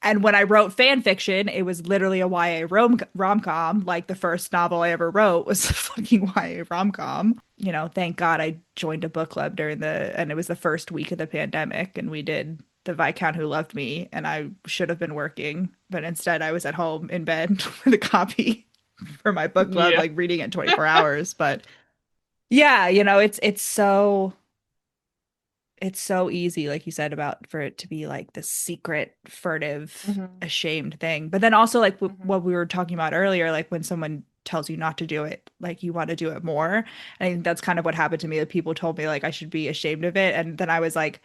And when I wrote fan fiction, it was literally a YA rom-com. Like the first novel I ever wrote was a fucking YA rom-com. Thank God I joined a book club and it was the first week of the pandemic, and we did The Viscount Who Loved Me, and I should have been working, but instead I was at home in bed with a copy for my book club, Yeah. like reading it 24 hours. But yeah, it's so easy, like you said, about for it to be like this secret, furtive, Hmm. ashamed thing. But then also like Hmm. what we were talking about earlier, like when someone tells you not to do it, like you want to do it more. And I think that's kind of what happened to me. That people told me like I should be ashamed of it, and then I was like,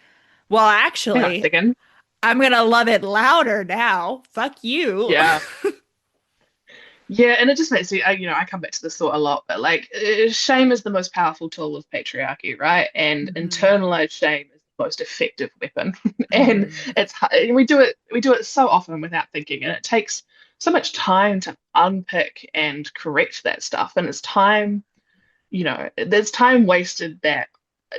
well, Hang on a actually, second. I'm gonna love it louder now. Fuck you. Yeah. Yeah, and it just makes me, I come back to this thought a lot, but like, shame is the most powerful tool of patriarchy, right? And Hmm. internalized shame is the most effective weapon. And Hmm. we do it so often without thinking, and it takes so much time to unpick and correct that stuff. And there's time wasted that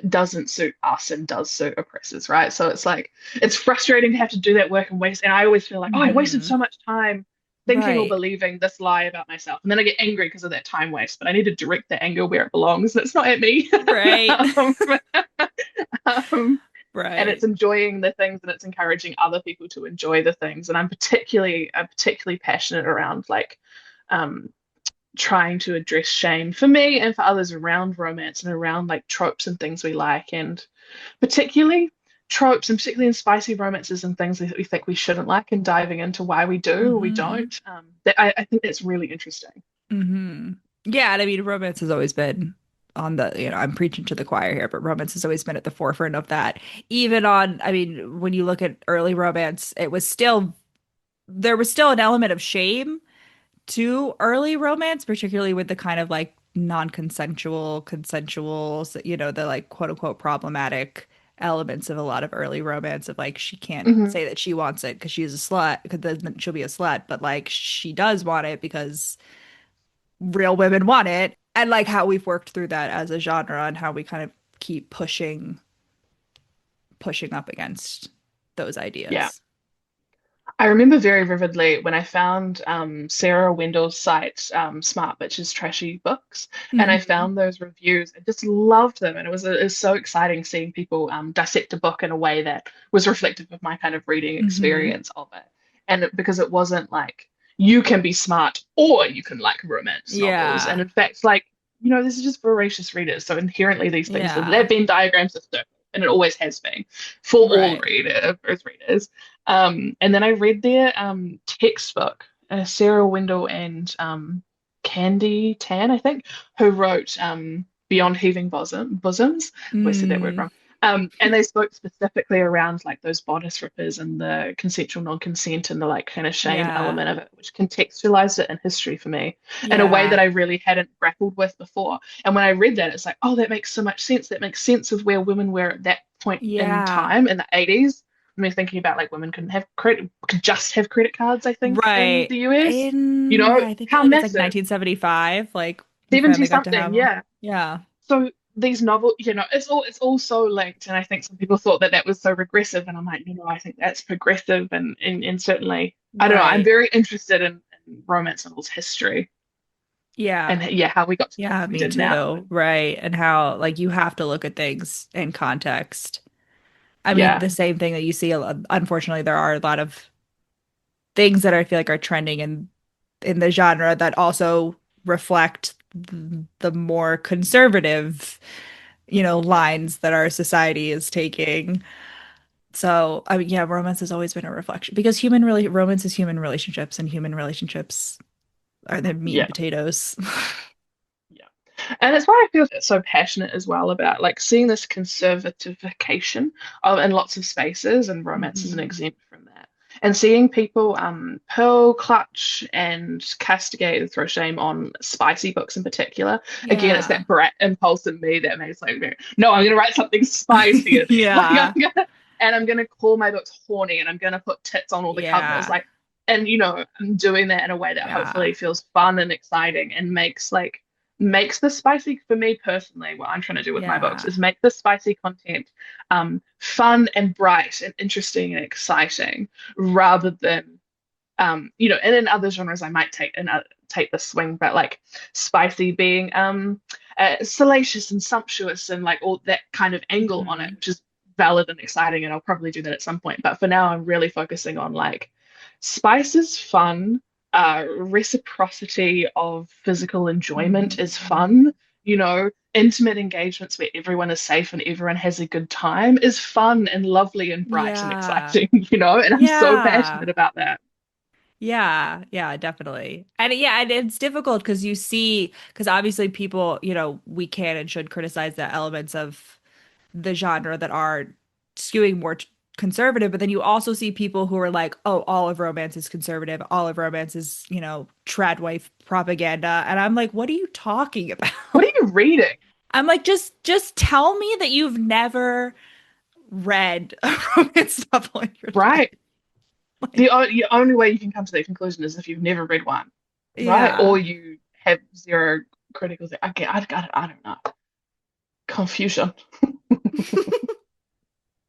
doesn't suit us and does suit oppressors, right? So it's like it's frustrating to have to do that work and waste. And I always feel like, oh, I wasted Hmm. so much time thinking or Right. believing this lie about myself, and then I get angry because of that time waste. But I need to direct that anger where it belongs, and it's not at me. Right. um, um, and it's Right. enjoying the things, and it's encouraging other people to enjoy the things. And I'm particularly passionate around like um, trying to address shame for me and for others around romance and around like tropes and things we like, and particularly tropes, and particularly in spicy romances and things that we think we shouldn't like, and diving into why we do or we Hmm. don't. I think that's really interesting. Hmm. Yeah, and I mean, romance has always been on I'm preaching to the choir here, but romance has always been at the forefront of that. Even I mean, when you look at early romance, there was still an element of shame to early romance, particularly with the kind of like non-consensual, consensuals, the like quote unquote problematic elements of a lot of early romance of like she can't Hmm. say that she wants it because she's a slut, because then she'll be a slut, but like she does want it because real women want it, and like how we've worked through that as a genre and how we kind of keep pushing up against those Yeah. ideas. I remember very vividly when I found Sarah Wendell's site, Smart Bitches Trashy Books, and I Hmm. found those reviews. I just loved them, and it was so exciting seeing people dissect a book in a way that was reflective of my kind of reading Hmm. experience of it. Because it wasn't like you can be smart or you can like romance novels, and Yeah. in fact, this is just voracious readers, so inherently these things Yeah. they've been diagrams of circles, and it always has been for all Right. readers. And then I read their textbook, Sarah Wendell and Candy Tan, I think, who wrote Beyond Heaving Bosoms. I always said that word Mm. wrong. And they spoke specifically around like those bodice rippers and the consensual non-consent and the like kind of shame Yeah. element of it, which contextualized it in history for me in a way that Yeah. I really hadn't grappled with before. And when I read that, it's like, oh, that makes so much sense. That makes sense of where women were at that point in Yeah. time in the 80s. I mean, thinking about like women could just have credit cards, I think, in Right. the US. You In, know, yeah, I think how like it's like massive? 1975, like we 70 finally got to have something, them. yeah. Yeah. So these novels, it's all so linked. And I think some people thought that that was so regressive. And I'm like, no, no, I think that's progressive. And certainly, I don't know, I'm Right. very interested in romance novels history Yeah. and yeah, how we got to the Yeah, point we me did now. too. Right. And how like you have to look at things in context. I mean, Yeah, the same thing that you see, unfortunately, there are a lot of things that I feel like are trending in the genre that also reflect the more conservative, lines that our society is taking. So, I mean, yeah, romance has always been a reflection because romance is human relationships, and human relationships are the meat and yeah, potatoes. yeah. And it's why I feel so passionate as well about like seeing this conservatification of in lots of spaces, and romance is an Mhm. exempt from that. And seeing people pearl clutch and castigate and throw shame on spicy books in particular. Again, it's Yeah. that brat impulse in me that makes like, no, I'm gonna write something spicier then. Yeah. I'm gonna call my books horny and I'm gonna put tits on all the covers. Yeah. And I'm doing that in a way that Yeah. hopefully feels fun and exciting and makes the spicy for me personally. What I'm trying to do with my books Yeah. is make the spicy content fun and bright and interesting and exciting, rather than and in other genres I might take the swing, but like spicy being salacious and sumptuous and like all that kind of angle on it, Mhm. which is valid and exciting, and I'll probably do that at some point. But for now, I'm really focusing on like spice is fun, reciprocity of physical enjoyment is Mhm. fun, intimate engagements where everyone is safe and everyone has a good time is fun and lovely and bright and Yeah. exciting, and I'm so Yeah. passionate about that. Yeah, yeah, definitely. And yeah, and it's difficult because because obviously people, we can and should criticize the elements of the genre that are skewing more conservative, but then you also see people who are like, oh, all of romance is conservative, all of romance is, trad wife propaganda. And I'm like, what are you talking What about? are you reading? I'm like, just tell me that you've never read a romance novel in your life. Right. Like, The only way you can come to that conclusion is if you've never read one, right? Or yeah. you have zero critical. I don't know. Confusion.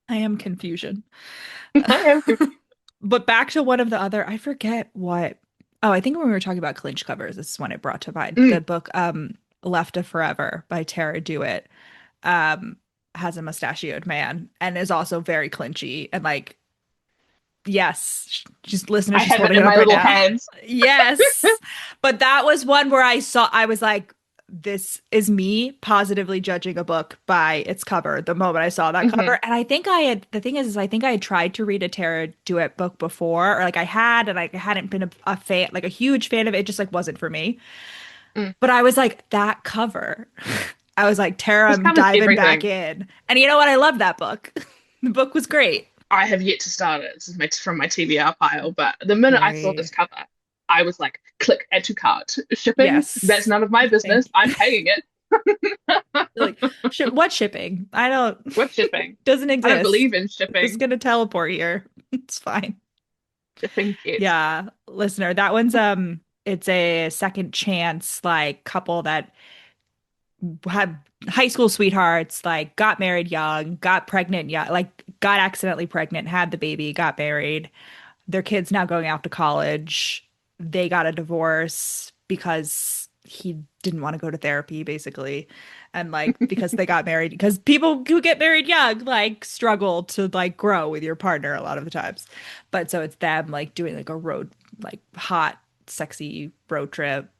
I am confusion. I am confused. But back to one of the other, I forget what. Oh, I think when we were talking about clinch covers, this is when it brought to mind. The Mm, book Left of Forever by Tara Dewitt um has a mustachioed man and is also very clinchy and like yes, just listener, I she's have it holding in it up my right little now. hands. Yes. But that was one where I was like, this is me positively judging a book by its cover the moment I saw that Hmm. cover. And I think the thing is I think I had tried to read a Tara Dewitt book before, or like I had, and I hadn't been a fan, like a huge fan of it. It just like wasn't for me. Mm. But I was like, that cover. I was like, Tara, This I'm covers diving back everything. in. And you know what? I love that book. The book was great. I have yet to start it. This is from my TBR pile. But the minute I saw this Very. cover, I was like, click, add to cart. Shipping? That's Yes. none of my Thank business. you. I'm paying it. Like, what shipping? I don't, With shipping. doesn't I don't exist. believe in We're just shipping. gonna teleport here. It's fine. Shipping it. Yeah, listener, that one's it's a second chance like couple that had high school sweethearts, like got married young, got pregnant young, like got accidentally pregnant, had the baby, got married. their kid's now going out to college. They got a divorce because he didn't want to go to therapy, basically. And like because they got married, because people who get married young like struggle to like grow with your partner a lot of the times. But so it's them like doing like a road, like hot, sexy road trip.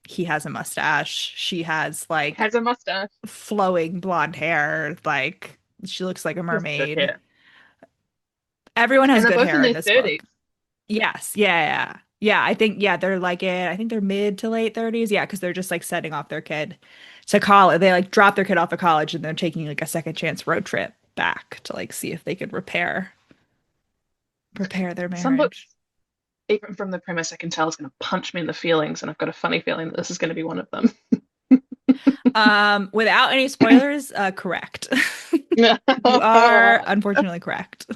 He has a mustache. She has like Has a mustache. flowing blonde hair. Like she looks like a Has good mermaid. hair. Everyone has And they're good both in hair in their this book. 30s. Yes. Yeah. Yeah. Yeah. I think, yeah, they're like it. I think they're mid to late 30s. Yeah. Cause they're just like sending off their kid to college. They like drop their kid off at college and they're taking like a second chance road trip back to like see if they could repair their Some books, marriage. even from the premise, I can tell is going to punch me in the feelings, and I've got a funny feeling that this is going to be one of them. Without any spoilers, correct. You are unfortunately correct.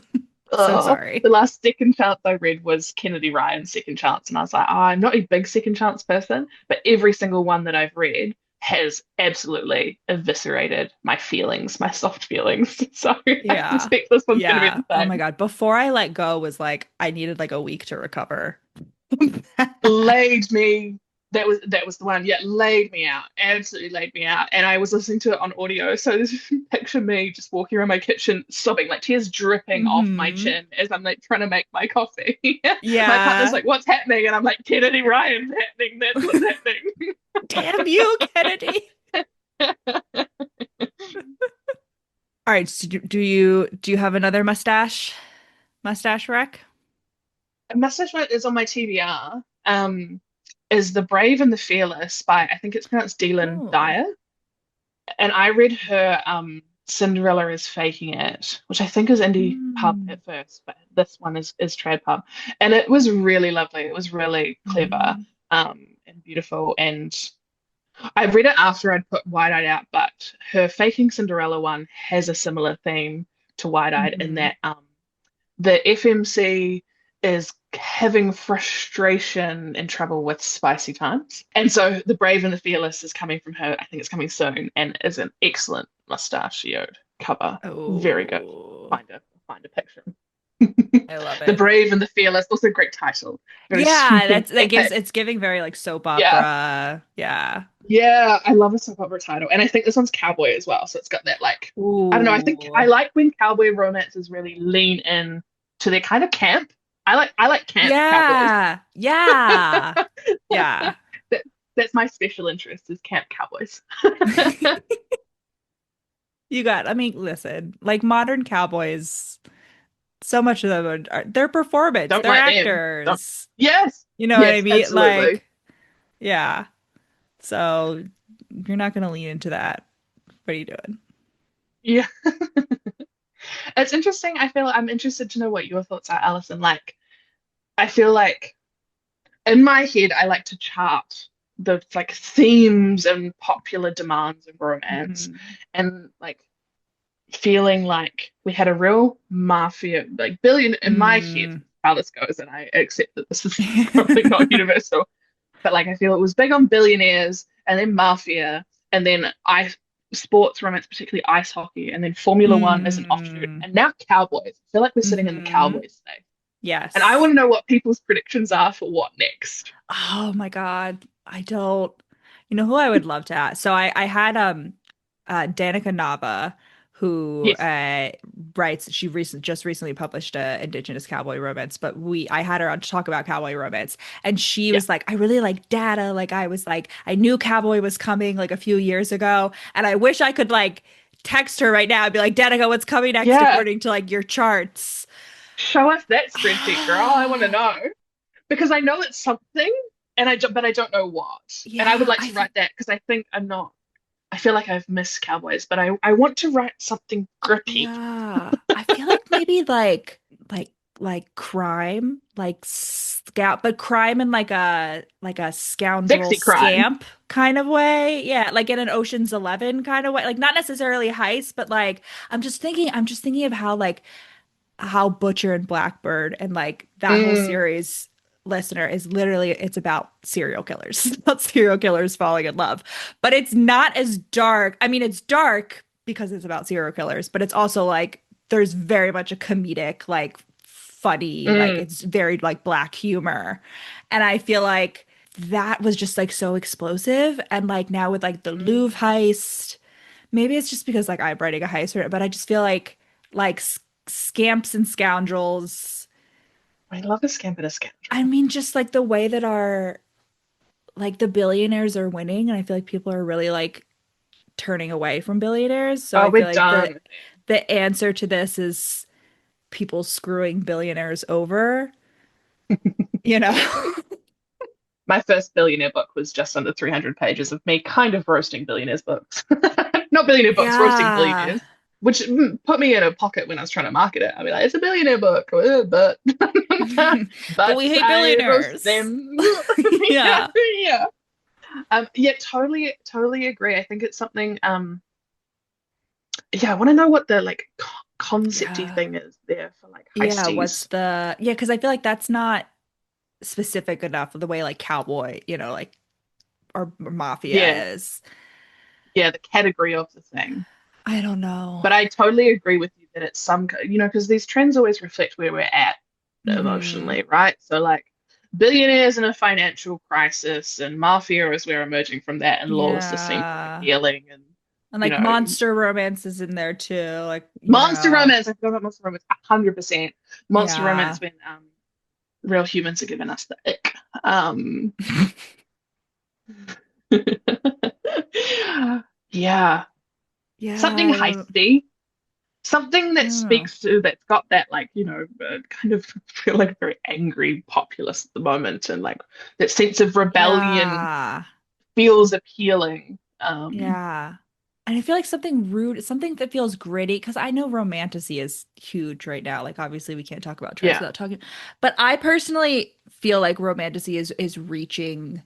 So Oh, sorry. the last second chance I read was Kennedy Ryan's Second Chance, and I was like, oh, I'm not a big second chance person, but every single one that I've read has absolutely eviscerated my feelings, my soft feelings. So I Yeah. suspect this one's going to be Yeah. the Oh my same. God. Before I let go was like I needed like a week to recover. Laid me. That was the one. Yeah, laid me out. Absolutely laid me out. And I was listening to it on audio. So this picture me just walking around my kitchen, sobbing, like tears dripping off my Hmm. chin as I'm like trying to make my coffee. My partner's Yeah. like, "What's happening?" And I'm like, "Kennedy Ryan's happening. That's what's happening." Damn you, Kennedy. All right, so do you have another mustache wreck? Mustache Man is on my TBR. Is The Brave and the Fearless by, I think it's pronounced Dylan Oh. Dyer. And I read her Cinderella is Faking It, which I think is indie pub Mm. at first, but this one is trad pub. And it was really lovely. It was really clever Hmm. and beautiful. And I read it after I'd put Wide Eyed out, but her Faking Cinderella one has a similar theme to Wide Eyed in Hmm. that the FMC is having frustration and trouble with spicy times. And so The Brave and the Fearless is coming from her. I think it's coming soon and is an excellent mustachioed cover. Very good. Oh, Find a picture. I love The it. Brave and the Fearless, also a great title. Very Yeah, sweeping, that's that gives epic. it's giving very like soap Yeah. opera. Yeah. Yeah, I love a soap opera title. And I think this one's cowboy as well. So it's got that like I don't know, I think Ooh. I like when cowboy romances really lean in to their kind of camp. I like camp cowboys. Yeah. Yeah. Yeah. That that's my special interest is camp cowboys. I mean, listen, like modern cowboys, so much of them they're performance, Don't they're like them. Don't. actors. Yes. You know what I Yes, mean? absolutely. Like, yeah. So you're not gonna lean into that. What are you doing? Yeah. It's interesting. I'm interested to know what your thoughts are, Alison. Like, I feel like in my head, I like to chart the like themes and popular demands of romance Mhm. and like feeling like we had a real mafia, like billion in my head, Mm. how this goes, and I accept that this is probably not universal, but like I feel it was big on billionaires and then mafia and then sports romance, particularly ice hockey, and then Formula One as an offshoot, Mm. and now cowboys. I feel like we're sitting in the Hmm. cowboys today. And I want Yes. to know what people's predictions are for what next. Oh my God. I don't. You know who I would love to ask? So I had Danica Nava who Yes. writes just recently published a Indigenous cowboy romance, but we I had her on to talk about cowboy romance and she Yeah. was like, I really like data. Like I was like, I knew cowboy was coming like a few years ago, and I wish I could like text her right now and be like, Danica, what's coming next Yeah. according to like your charts? Show us that spreadsheet, girl. I want to know because I know it's something, but I don't know what. And I would Yeah, like to write that because I think I'm not. I feel like I've missed Cowboys, but I want to write something grippy. yeah. I feel like maybe like crime, like scout, but crime in like a scoundrel Sexy crime. scamp kind of way. Yeah, like in an Ocean's 11 kind of way. Like not necessarily heist, but like I'm just thinking of how like how Butcher and Blackbird and like that whole Mm, series listener is literally it's about serial killers. It's about serial killers falling in love. But it's not as dark. I mean, it's dark because it's about serial killers, but it's also like there's very much a comedic like funny, like Mm. it's very like black humor. And I feel like that was just like so explosive. And like now with like the Louvre Mm. heist, maybe it's just because like I'm writing a heist, but I just feel like scamps and scoundrels. I love a scamp and a I scoundrel. mean, just like the way that our like the billionaires are winning, and I feel like people are really like turning away from billionaires. So Oh, I feel we're like done. the answer to this is people screwing billionaires over, you know? My first billionaire book was just under 300 pages of me kind of roasting billionaires books. Not billionaire books, roasting Yeah. billionaires, which put me in a pocket when I was trying to market it. I'd be like, it's a billionaire book, but But we but hate I roast billionaires. them. Yeah, Yeah. yeah. Yeah, totally agree. I think it's something, yeah, I want to know what the like concepty Yeah. thing is there for like Yeah, what's heisties. the yeah, because I feel like that's not specific enough of the way like cowboy, like or Yeah, mafia is. yeah, the category of the thing. I don't know. But I totally agree with you that it's because these trends always reflect where we're at Hmm. emotionally, right? So, like, billionaires in a financial crisis and mafia as we're emerging from that and lawlessness seems like Yeah. appealing. And, And you like know, monster romance is in there too. Like, Monster Romance, I forgot about Monster Romance, 100%. Monster yeah. Romance when real humans are giving us the ick. Um, yeah, Yeah, something heisty. Something I that don't know. speaks to that's got that like kind of feel like a very angry populace at the moment and like that sense of rebellion Yeah. feels appealing. Yeah. And I feel like something rude, something that feels gritty, because I know romantasy is huge right now. Like obviously we can't talk about trends Yeah, without talking, but I personally feel like romantasy is reaching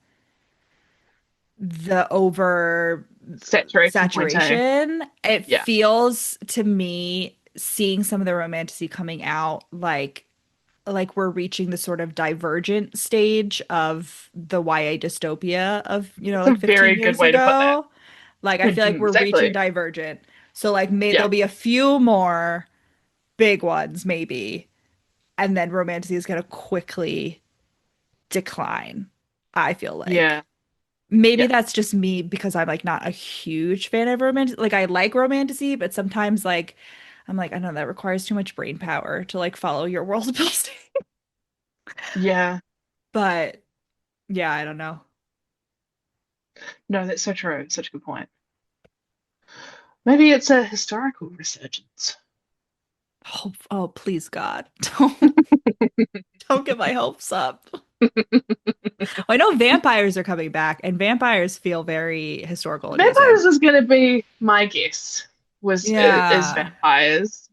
the over saturation point, hey. saturation. It Yeah, feels to me seeing some of the romantasy coming out like we're reaching the sort of divergent stage of the YA dystopia of, that's a like 15 very good years way to put that. ago. Like I feel like we're reaching Exactly. divergent. So like Yeah, there'll be a few more big ones maybe, and then romantasy is going to quickly decline. I feel like. yeah, Maybe yeah. that's just me because I'm like not a huge fan of romantic. Like I like romantasy, but sometimes like I'm like, I know that requires too much brain power to like follow your world building. Yeah. But yeah, I don't know. No, that's so true. Such a good point. Maybe it's a historical resurgence. Oh, please God. Don't get my hopes up. I know vampires are coming back, and vampires feel very historical and amazing. Vampires is going to be my guess. Is Yeah. vampires.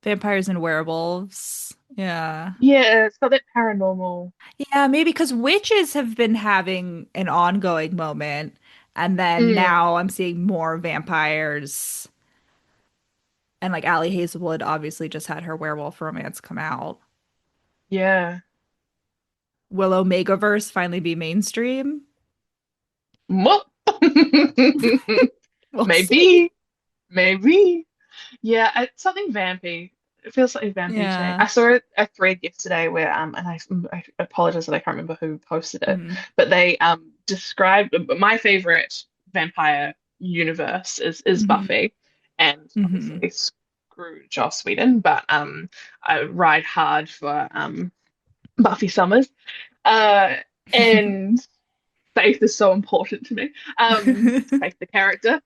Vampires and werewolves. Yeah. Yeah, it's got that paranormal. Yeah, maybe because witches have been having an ongoing moment, and then Mm, now I'm seeing more vampires. And like Allie Hazelwood obviously just had her werewolf romance come out. yeah. Will Omegaverse finally be mainstream? Mo- We'll see. Maybe, maybe. Yeah, it's something vampy. It feels like vampy to me. Yeah. I saw a thread yesterday where and I apologize that I can't remember who posted it, Mm. but they described my favorite vampire universe is Hmm. Buffy, and Hmm. obviously screw Joss Whedon, but I ride hard for Buffy Summers. Uh, and faith is so important to me. Faith, the character.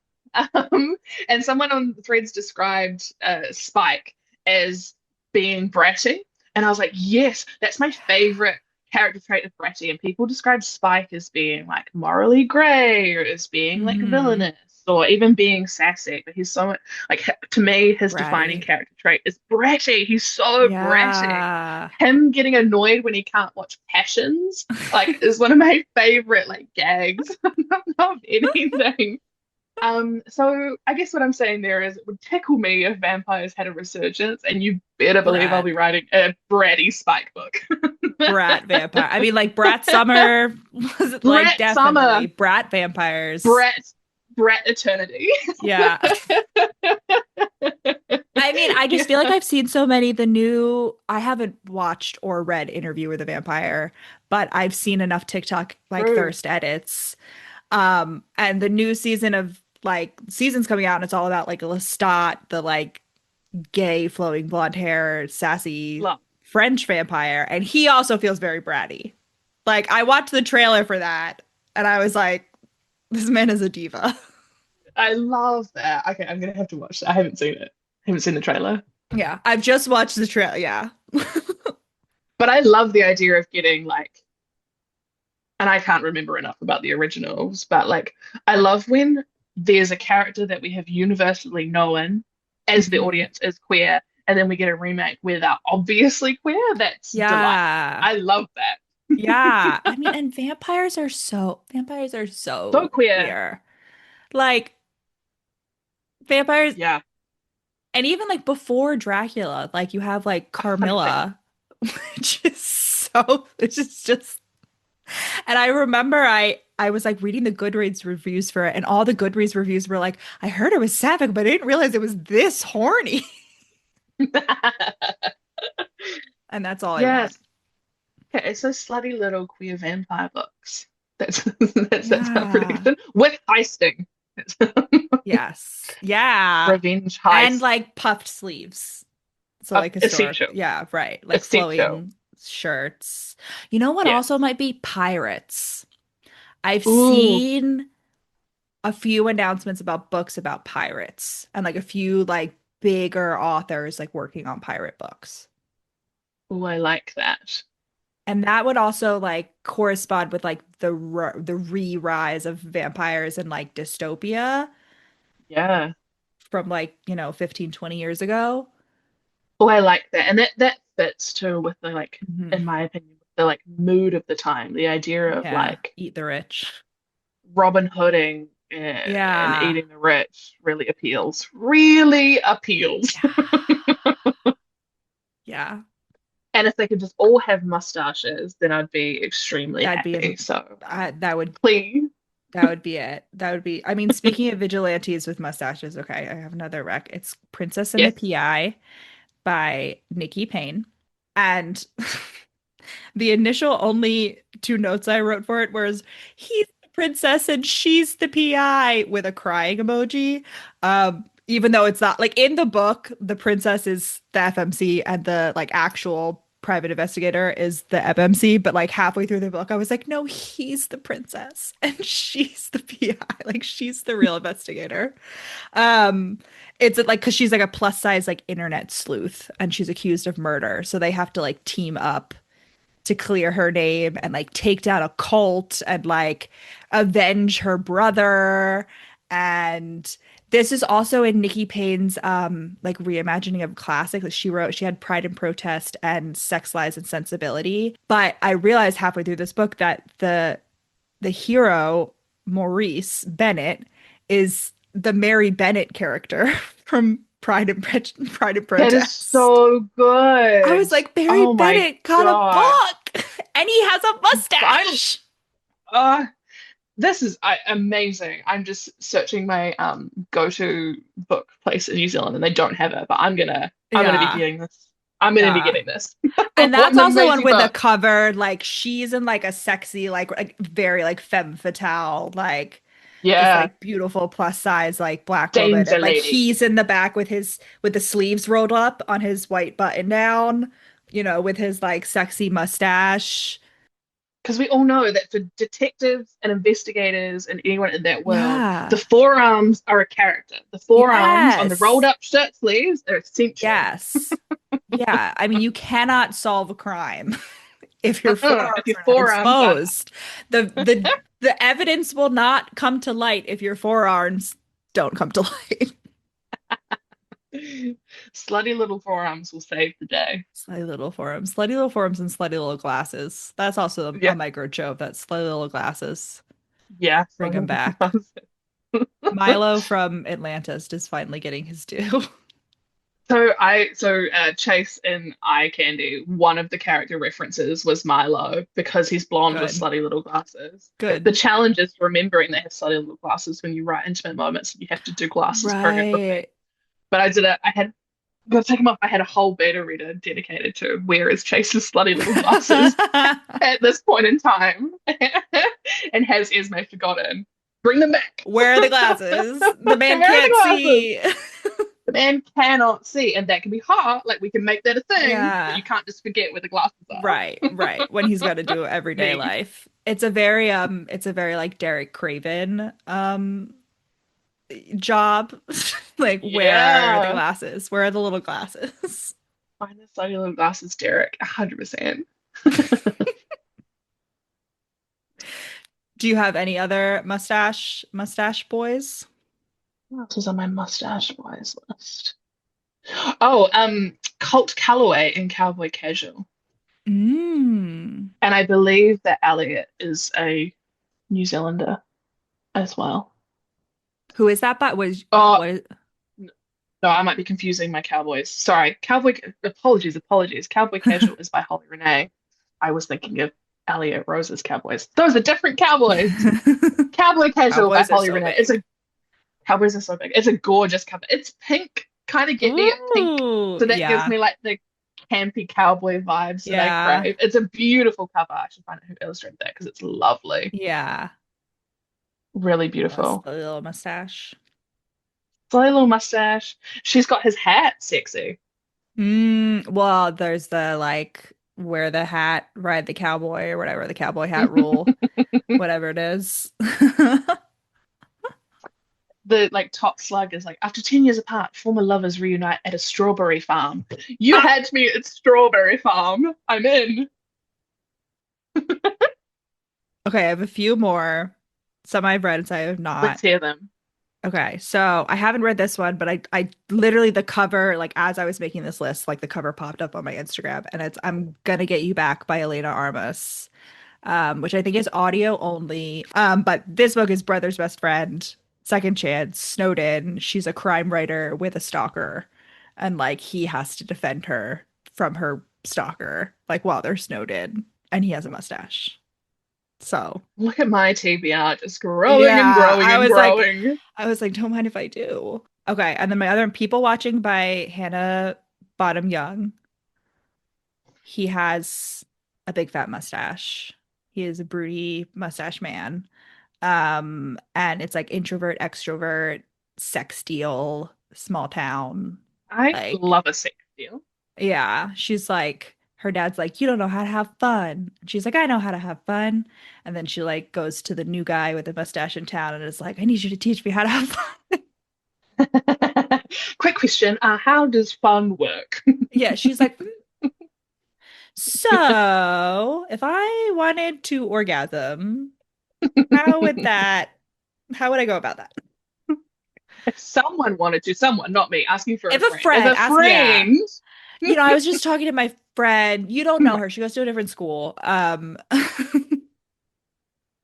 And someone on the threads described Spike as being bratty. And I was like, yes, that's my favorite character trait of bratty. And people describe Spike as being like morally grey or as being like Hmm. villainous or even being sassy. But he's so much like to me, his defining Bratty. character trait is bratty. He's so bratty. Yeah. Him getting annoyed when he can't watch Passions like is one of my favorite like gags of anything. So I guess what I'm saying there is it would tickle me if vampires had a resurgence, and you better believe I'll Brat. be writing a bratty Spike book. Brat vampire. I mean, like Brat Summer was it like Brat definitely Summer, Brat vampires. Brat, Brat Eternity. Yeah. I mean, I just feel like Yeah, I've seen so many the new I haven't watched or read Interview with a Vampire, but I've seen enough TikTok like true. thirst edits. And the new season of like season's coming out and it's all about like Lestat, the like gay flowing blonde hair, sassy Love. French vampire, and he also feels very bratty. Like I watched the trailer for that and I was like, this man is a diva. I love that. Okay, I'm gonna have to watch that. I haven't seen it. I haven't seen the trailer. Yeah, I've just watched the trailer. Yeah. But I love the idea of getting like, and I can't remember enough about the originals, but like, I love when there's a character that we have universally known as the Mhm. audience is queer, and then we get a remake where they're obviously queer. That's delightful. Yeah. I love that. Yeah. I mean, and vampires are So so queer. queer. Like vampires Yeah, and even like before Dracula, like you have like 100%. Carmilla, which is just and I remember I was like reading the Goodreads reviews for it, and all the Goodreads reviews were like, I heard it was sapphic, but I didn't realize it was this horny. And that's all I want. Yes. Okay, so slutty little queer vampire books. That's that's our Yeah. prediction. With heisting. Yes. Yeah. Revenge And heist. like puffed sleeves. So like historic. Essential. Yeah, right. Like Essential. flowing shirts. You know what also Yes. might be pirates. I've Ooh, seen a few announcements about books about pirates and like a few like bigger authors like working on pirate books. ooh, I like that. And that would also like correspond with like the re-rise of vampires and like dystopia Yeah. from like, 15, 20 years ago. Oh, I like that. And that fits too with the like, Mhm. in my opinion, the like mood of the time. The idea of Yeah, like eat the rich. Robin Hooding and Yeah. eating the rich really appeals. Really appeals. Yeah. And if they could just all have mustaches, then I'd be extremely That'd be happy. So that would please. that would be it. That would be I mean, speaking of vigilantes with mustaches, okay, I have another rec. It's Princess and the Yes. PI by Nikki Payne. And the initial only two notes I wrote for it was he's the princess and she's the PI with a crying emoji. Even though it's not like in the book, the princess is the FMC and the like actual private investigator is the FMC, but like halfway through the book, I was like, no, he's the princess and she's the PI. Like she's the real investigator. Um, it's like because she's like a plus size like internet sleuth and she's accused of murder. So they have to like team up to clear her name and like take down a cult and like avenge her brother. And this is also in Nikki Payne's like reimagining of classic that she wrote. She had Pride and Protest and Sex, Lies, and Sensibility. But I realized halfway through this book that the hero, Maurice Bennett, is the Mary Bennett character from Pride and That is Protest. so I good. was like, Barry Oh my Bennett got a God. book and he has a I'm mustache. uh this is amazing. I'm just searching my go-to book place in New Zealand and they don't have it, but I'm gonna be Yeah. getting this. I'm gonna be Yeah. getting this. And What that's an also one amazing with a book. cover. Like she's in like a sexy, like very like femme fatale, like this Yeah. like beautiful plus size like black woman. And Danger like Lady. he's in the back with the sleeves rolled up on his white button down, with his like sexy mustache. Because we all know that for detectives and investigators and anyone in that world, the Yeah. forearms are a character. The forearms on the rolled Yes. up shirt sleeves are essential. Yes. Yeah. I mean, you cannot solve a crime if your If forearms your are not forearms are exposed. The evidence will not come to light if your forearms don't come to light. slutty little forearms will save the day. Slutty little forearms, and slutty little glasses. That's also a Yeah, micro joke. That slutty little glasses. yeah. Bring them back. Milo from Atlantis is finally getting his due. Chase in Eye Candy, one of the character references was Milo because he's blonde with Good. slutty little glasses. The Good. challenge is remembering they have slutty little glasses when you write intimate moments. You have to do glasses choreography. Right. But I did it. I had Gotta take them off. I had a whole beta reader dedicated to where is Chase's slutty little glasses at this point in time. And has Esme forgotten? Bring them back. Where are the glasses? The man Where are the can't glasses? see. The man cannot see, and that can be hard. Like we can make that a thing, but Yeah. you can't just forget where the glasses are. Right, right. When he's got to do everyday Me. life. It's a very like Derek Craven job. Like where are the Yeah. glasses? Where are the little glasses? Find the slutty little glasses, Derek. 100%. Do you have any other mustache boys? What else is on my mustache boys list? Oh, Colt Calloway in Cowboy Casual. Mm. And I believe that Elliot is a New Zealander as well. Who is that? But was Oh, what is no, I might be confusing my Cowboys. Sorry. Apologies. Cowboy Casual is by Holly Renee. I was thinking of Elliot Rose's Cowboys. Those are different Cowboys. Cowboy Casual by Cowboys are Holly so Renee. It's big. a Cowboys are so big. It's a gorgeous cover. It's pink. Kind of get me at pink. Ooh, So that gives yeah. me like the campy cowboy vibes that I Yeah. crave. It's a beautiful cover. I should find out who illustrated that because it's lovely. Yeah. Really That's beautiful. the little mustache. Silly little mustache. She's got his hat sexy. Well, there's the like wear the hat, ride the cowboy or whatever, the cowboy hat rule, whatever it is. The like top slug is like after 10 years apart, former lovers reunite at a strawberry farm. You had me at strawberry farm. I'm in. Okay, I have a few more. Some I've read and some I have Let's not. hear them. Okay, so I haven't read this one, but I literally the cover, like as I was making this list, like the cover popped up on my Instagram, and it's "I'm Gonna Get You Back" by Elena Armas, which I think is audio only. But this book is brother's best friend, second chance, snowed in. She's a crime writer with a stalker, and like he has to defend her from her stalker, like while they're snowed in, and he has a mustache. So Look at my TBR just growing and yeah, growing and growing. I was like, don't mind if I do. Okay, and then my other People Watching by Hannah Bottom Young. He has a big fat mustache. He is a broody mustache man. And it's like introvert, extrovert, sex deal, small town. I Like, love a sex deal. yeah, she's like, her dad's like, you don't know how to have fun. And she's like, I know how to have fun. And then she like goes to the new guy with the mustache in town and is like, I need you to teach me how to have fun. Quick question. How does fun work? Yeah, she's like, so if I wanted to orgasm, how would that, how would I go about that? If someone wanted to, someone, not me, asking for a If a friend. If friend a asked, yeah, friend, I was just talking to my friend. You don't know her. She goes to a different school.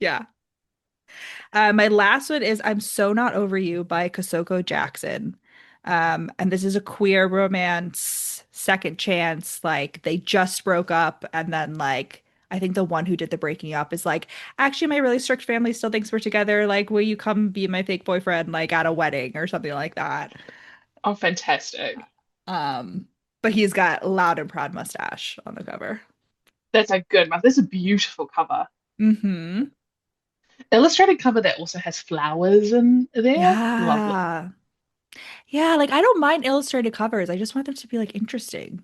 Yeah. My last one is "I'm So Not Over You" by Kosoko Jackson. And this is a queer romance, second chance. Like they just broke up, and then like I think the one who did the breaking up is like, actually, my really strict family still thinks we're together. Like, will you come be my fake boyfriend, like at a wedding or something like that? oh, fantastic. Um, but he's got loud and proud mustache on the cover. That's a good one. That's a beautiful cover. Mm-hmm. Illustrated cover that also has flowers in there. Lovely. Yeah. Yeah, like I don't mind illustrated covers. I just want them to be like interesting,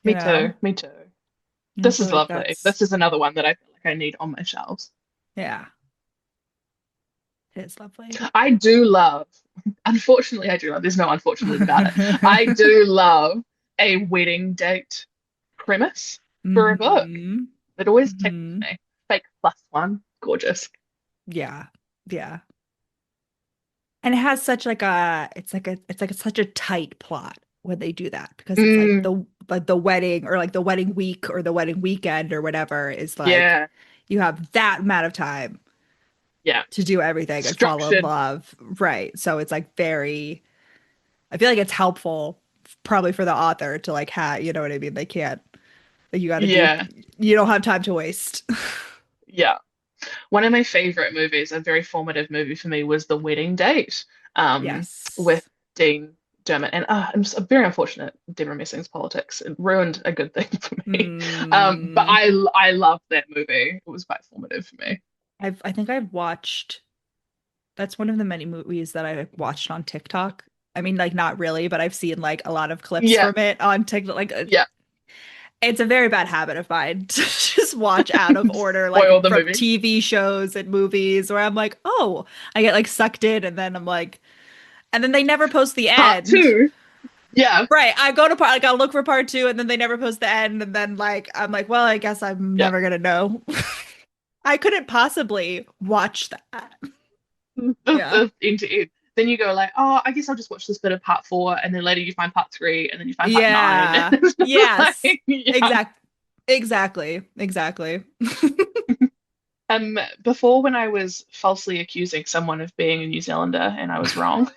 you Me too. know? Me too. And I This feel is like lovely. that's This is another one that I feel like I need on my shelves. yeah, it is lovely. I do love, unfortunately, I do love, there's no unfortunate about it. I do love a wedding date premise for a book. Hmm. It always tickles Hmm. me. Fake plus one. Gorgeous. Yeah. Yeah. And it has such like a it's like such a tight plot when they do that because it's Mm, like the wedding or like the wedding week or the wedding weekend or whatever is like yeah. you have that amount of time Yeah. to do everything and fall in Structured. love. Right. So it's like very, I feel like it's helpful probably for the author to like have, you know what I mean? They can't, like you got to do, Yeah. you don't have time to waste. Yeah. One of my favorite movies, a very formative movie for me, was The Wedding Date, um, with Yes. Dean. Dermot, and I'm just very unfortunate Deborah Messing's politics. It ruined a good thing for me. But Mm, I loved that movie. It was quite formative for me. I think I've watched that's one of the many movies that I watched on TikTok. I mean, like not really, but I've seen like a lot of clips Yeah, from it on TikTok. Like yeah. it's a very bad habit of mine to just watch out of order, Spoil like the from movie. TV shows and movies where I'm like, oh, I get like sucked in and then I'm like, and then they never post the Part end. two. Yeah, Right. I go to part like I'll look for part two and then they never post the end and then like I'm like, well, I guess I'm yeah. never gonna know. I couldn't possibly watch that. Yeah. End to end. Then you go like, oh, I guess I'll just watch this bit of part four, and then later you find part three, and then you find part nine. And Yeah. it's just Yes. like, yeah. Exact. Exactly. Exactly. Before when I was falsely accusing someone of being a New Zealander and I was wrong,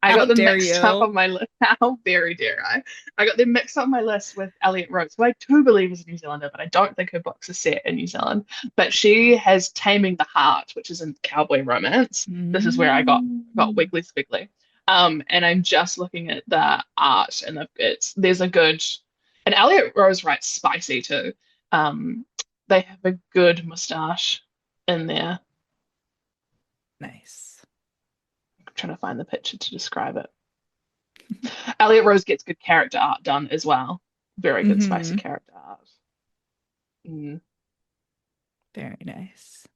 I How got them dare mixed up you? on my list. How very dare I? I got them mixed up on my list with Elliot Rose, who I do believe is a New Zealander, but I don't think her books are set in New Zealand. But she has Taming the Heart, which is in cowboy romance. This is where I got Mm. Wiggly Squiggly. And I'm just looking at the art, and there's a good, and Elliot Rose writes spicy too. Um, they have a good mustache in there. Nice. I'm trying to find the picture to describe it. Elliot Rose gets good character art done as well. Very good spicy Hmm. character art. Mm. Very nice.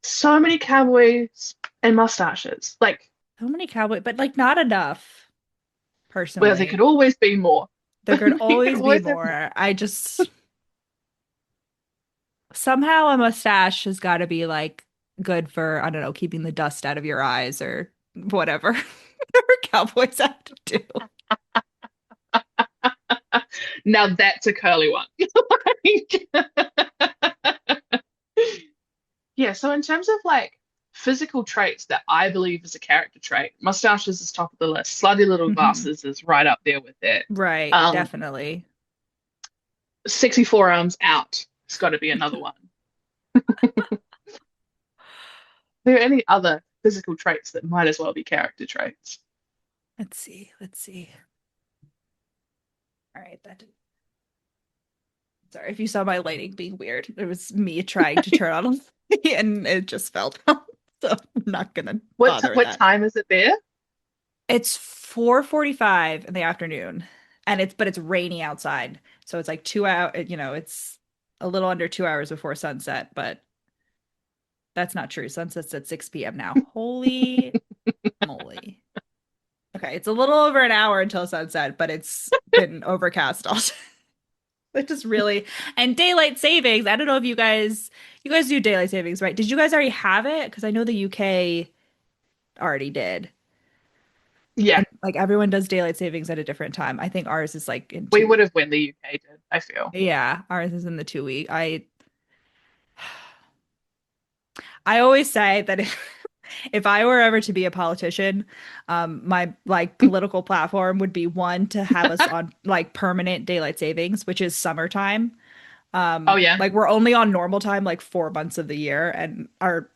So many cowboys and mustaches. Like, So many cowboy, but like not enough, well, there could personally. always be more. There could You could always be always have more. more. I just somehow a mustache has got to be like good for, I don't know, keeping the dust out of your eyes or whatever. Whatever cowboys have to do. Now that's a curly one. Yeah, so in terms of like physical traits that I believe is a character trait, mustaches is top of the list. Slutty little Mhm. glasses is right up there with it. Right, Um, definitely. Sexy forearms out. It's got to be another one. Are there any other physical traits that might as well be character traits? Let's see. Let's see. All right, that didn't. Sorry if you saw my lighting being weird. It was me trying to turn on a light and it just fell down. So I'm not gonna bother with What that. time is it there? It's 4:45 in the afternoon and it's rainy outside. So it's like 2 hour, it's a little under 2 hours before sunset, but that's not true. Sunset's at 6 p.m. now. Holy moly. Okay, it's a little over an hour until sunset, but it's been overcast all day. It just really and daylight savings. I don't know if you guys do daylight savings, right? Did you guys already have it? Because I know the UK already did. Yeah, And like everyone does daylight savings at a different time. I think ours is like in we 2 weeks. would have when the UK did, I feel. Yeah, ours is in the 2 week. I always say that if I were ever to be a politician, my like political platform would be one to have us on like permanent daylight savings, which is summertime. Oh yeah. Like we're only on normal time like 4 months of the year, and our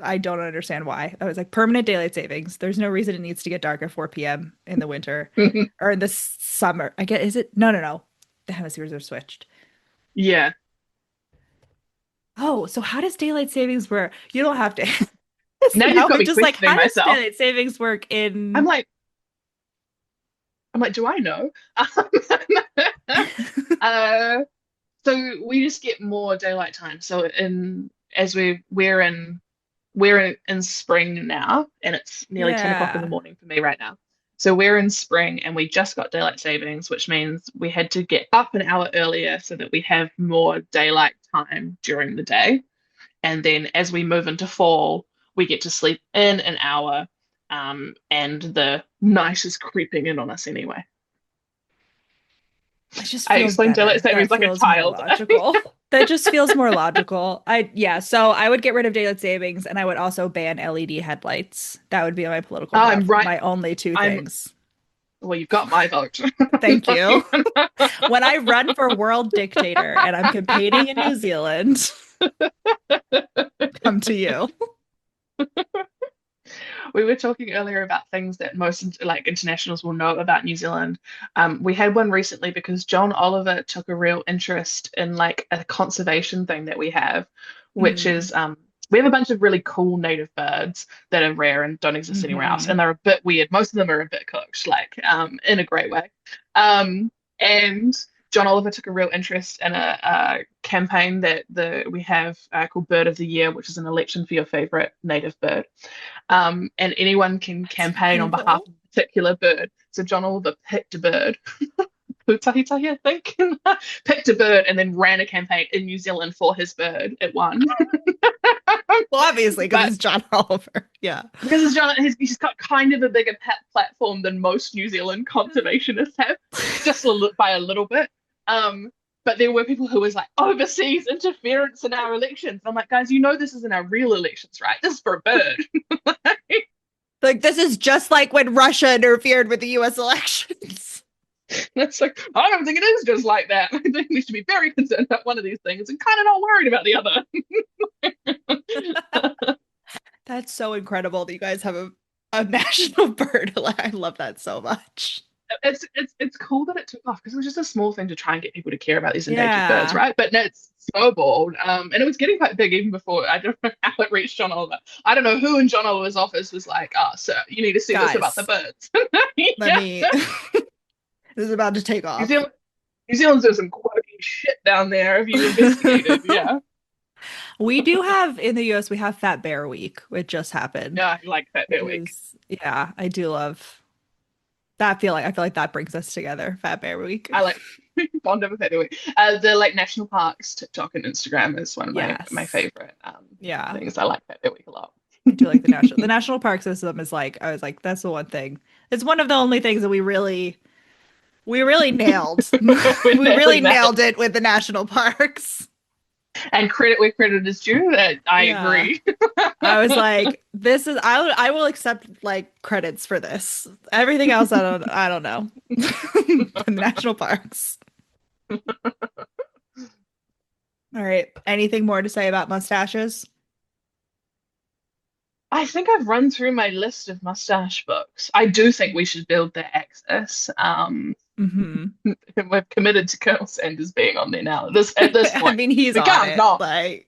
I don't understand why. I was like permanent daylight savings. There's no reason it needs to get dark at 4 p.m. in the winter or in the summer. I get is it? No, no, no. The hemispheres are switched. Yeah. Oh, so how does daylight savings work? You don't have to Now you've now, got but me just like questioning how does myself. daylight savings work I'm in like, do I know? uh, so we just get more daylight time. So in as we're in spring now, and it's nearly 10 o'clock in the Yeah. morning for me right now. So we're in spring, and we just got daylight savings, which means we had to get up an hour earlier so that we have more daylight time during the day. And then as we move into fall, we get to sleep in an hour, and the night is creeping in on us anyway. It just I feels explained daylight better. savings That like a feels more child. logical. That just feels more logical. Yeah, so I would get rid of daylight savings and I would also ban LED headlights. That would be my political I'm platform. right. My only two I'm things. Well, you've got my vote. Thank you. When I run for world dictator and I'm campaigning in New Zealand, come to you. we were talking earlier about things that most like internationals will know about New Zealand. We had one recently because John Oliver took a real interest in like a conservation thing that we have, which Mm. is we have a bunch of really cool native birds that are rare and don't exist anywhere else, and Hmm. they're a bit weird. Most of them are a bit cooked, like in a great way. And John Oliver took a real interest in a campaign that we have called Bird of the Year, which is an election for your favorite native bird. And anyone can That's campaign on behalf incredible. of a particular bird. So John Oliver picked a bird, Putahi, I think, picked a bird and then ran a campaign in New Zealand for his bird. It won. Well, obviously, because But it's John Oliver. Yeah. because it's John, he's got kind of a bigger platform than most New Zealand conservationists have, just by a little bit. Um, but there were people who was like overseas interference in our elections. I'm like, guys, you know this isn't our real elections, right? This is for a bird. Like, this is just like when Russia interfered with the US elections. It's like, I don't think it is just like that. I think we should be very concerned about one of these things and kind of not worried about the other. That's so incredible that you guys have a national bird. I love that so much. It's cool that it took off because it was just a small thing to try and get people to care about these endangered birds, Yeah. right? But no, it's snowballed, and it was getting quite big even before. I don't know how it reached John Oliver. I don't know who in John Oliver's office was like, "Ah, sir, you need to see this about the Guys, birds." let Yeah, me this is about to take New off. Zealand, New Zealand's doing some quirky shit down there. Have you investigated? Yeah, We do have in the US, we have Fat Bear Week, which just happened. yeah, I like that Which Bear Week. is, yeah, I do love I feel like that brings us together, Fat Bear Week. I like Bond over Bear Week. The like national parks, TikTok and Instagram is one of my Yes. favorite Yeah. things. I like that Bear Week a lot. I do like the national park system is like I was like, that's the one thing. It's one of the only things that we really nailed. We're We really nailing that. nailed it with the national parks. And credit where credit is due. I Yeah. agree. I was like, this is I will accept like credits for this. Everything else I don't know. The national parks. All right. Anything more to say about mustaches? I think I've run through my list of mustache books. I do think we should build the access. Hmm. We've committed to Colonel Sanders being on there now. At this I point, mean, he's we on can't it. not. Like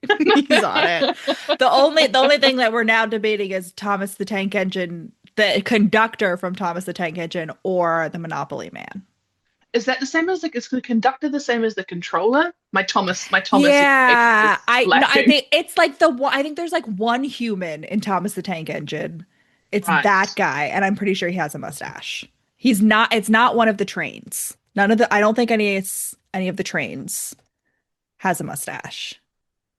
he's on it. The only thing that we're now debating is Thomas the Tank Engine, the conductor from Thomas the Tank Engine, or the Monopoly Man. Is that the same as like is the conductor the same as the controller? My Thomas education Yeah, is I no, I lacking. think it's like the one. I think there's like one human in Thomas the Tank Engine. It's that Right. guy, and I'm pretty sure he has a mustache. He's not. It's not one of the trains. None of the. I don't think any of the trains has a mustache.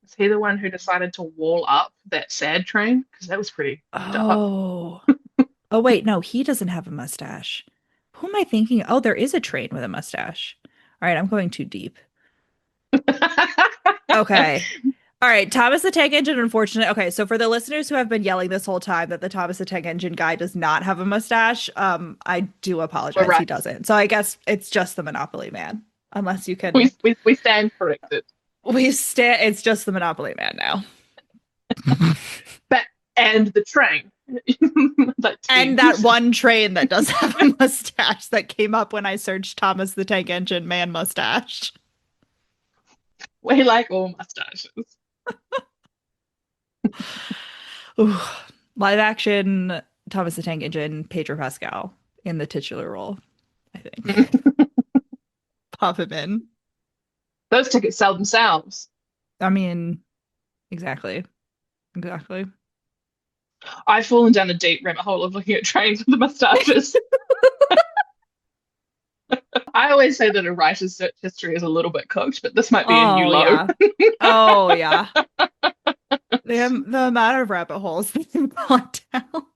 Is he the one who decided to wall up that sad train? Because that was pretty dark. Oh. Oh wait, no, he doesn't have a mustache. Who am I thinking? Oh, there is a train with a mustache. All right, I'm going too deep. Okay. All right, Thomas the Tank Engine, unfortunately. Okay, so for the listeners who have been yelling this whole time that the Thomas the Tank Engine guy does not have a mustache, I do We're apologize. He right. doesn't. So I guess it's just the Monopoly Man. Unless you We, can we, we stand corrected. it's just the Monopoly Man now. But and the train. That And that teams. one train that does have a mustache that came up when I searched Thomas the Tank Engine man mustache. We like all mustaches. Ooh. Live action Thomas the Tank Engine, Pedro Pascal in the titular role, I think. Pop him in. Those tickets sell themselves. I mean, exactly. Exactly. I've fallen down a deep rabbit hole of looking at trains with the mustaches. I always say that a writer's search history is a little bit cooked, but this might be a new Oh low. yeah. Oh yeah. The amount of rabbit holes that you've gone down.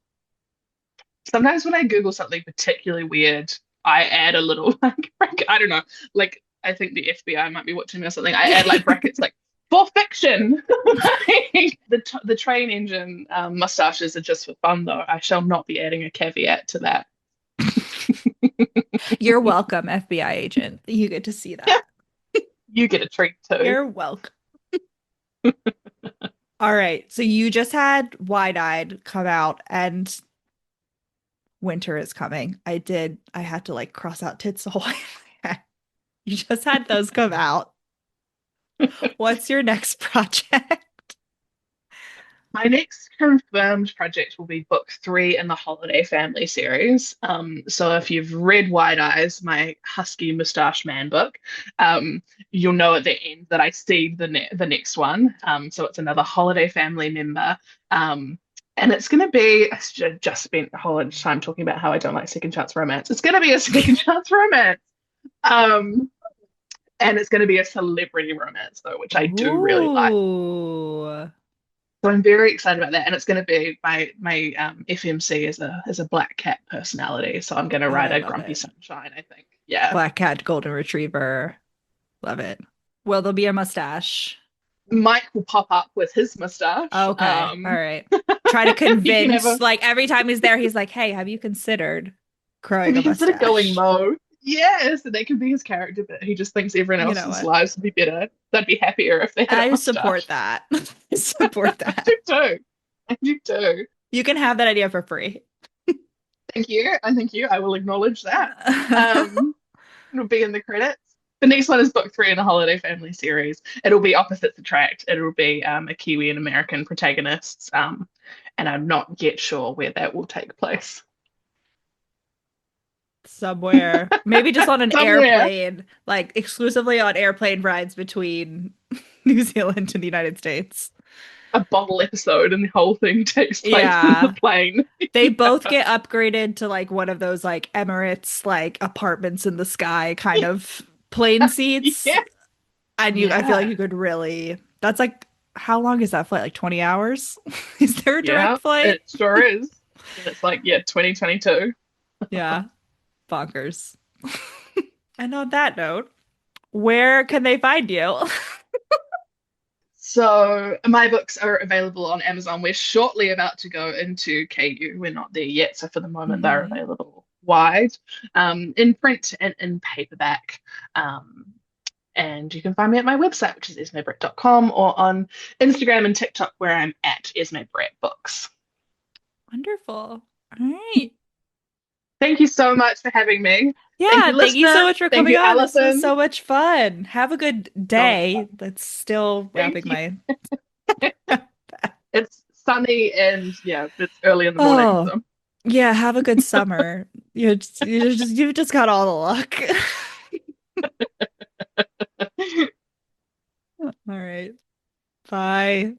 Sometimes when I Google something particularly weird, I add a little like I don't know, like I think the FBI might be watching me or something. I add like brackets like for fiction. The train engine mustaches are just for fun, though. I shall not be adding a caveat to that. You're welcome, FBI agent. You get to see that. You get a treat too. You're welcome. All right. So you just had Wide Eyed come out, and winter is coming. I had to like cross out tits ahoy. You just had those come out. What's your next project? My next confirmed project will be book 3 in the Holiday Family series. So if you've read Wide Eyes, my husky Mustache Man book, you'll know at the end that I see the next one. So it's another Holiday Family member. And it's going to be, I just spent a whole bunch of time talking about how I don't like second chance romance. It's going to be a second chance romance. Um, and it's going to be a celebrity romance, though, which I do really like. Ooh. So I'm very excited about that, and it's going to be my FMC as a black cat personality. So I'm going to Oh, write I a love grumpy it. sunshine, I think. Yeah, Black cat, golden retriever. Love it. Will there be a mustache? Mike will pop up with his mustache. Okay. All right. Try to You can have convince, a. like every time he's there, he's like, hey, have you considered growing Have a you considered going mustache? Mo? Yes, and that can be his character, but he just thinks everyone You know else's what? lives would be better. They'd be happier if they had a I support mustache. that. I support I that. do too. I do too. You can have that idea for free. Thank you. I thank you. I will acknowledge that. It'll be in the credits. The next one is book 3 in the Holiday Family series. It'll be opposites attract. It'll be a Kiwi and American protagonists, and I'm not yet sure where that will take place. Somewhere. Maybe just on an Somewhere, airplane, like exclusively on airplane rides between New Zealand and the United States. a bottle episode, and the whole thing takes place in the Yeah. plane. They Yeah. both get upgraded to like one of those like Emirates like apartments in the sky kind of plane seats. Yeah. And I feel like Yeah. you could really, that's like, how long is that flight? Like 20 hours? Is there a direct Yeah. flight? It sure is. And it's like, yeah, 2022. Yeah. Bonkers. And on that note, where can they find you? So my books are available on Amazon. We're shortly about to go into KU. We're not there yet, so for the moment they're Mhm. available wide, in print and in paperback. Um, and you can find me at my website, which is esmebrett.com, or on Instagram and TikTok, where I'm at Esme Brett Books. Wonderful. All right. Thank you so much for having me. Thank Yeah, you, thank you so listeners. much for Thank coming you, on. This was Allison. so much fun. Have a good So much fun. day. That's still Thank wrapping you. my. It's sunny and yeah, it's early in the morning. Oh, So yeah, have a good summer. You've just got all the luck. All right. Bye.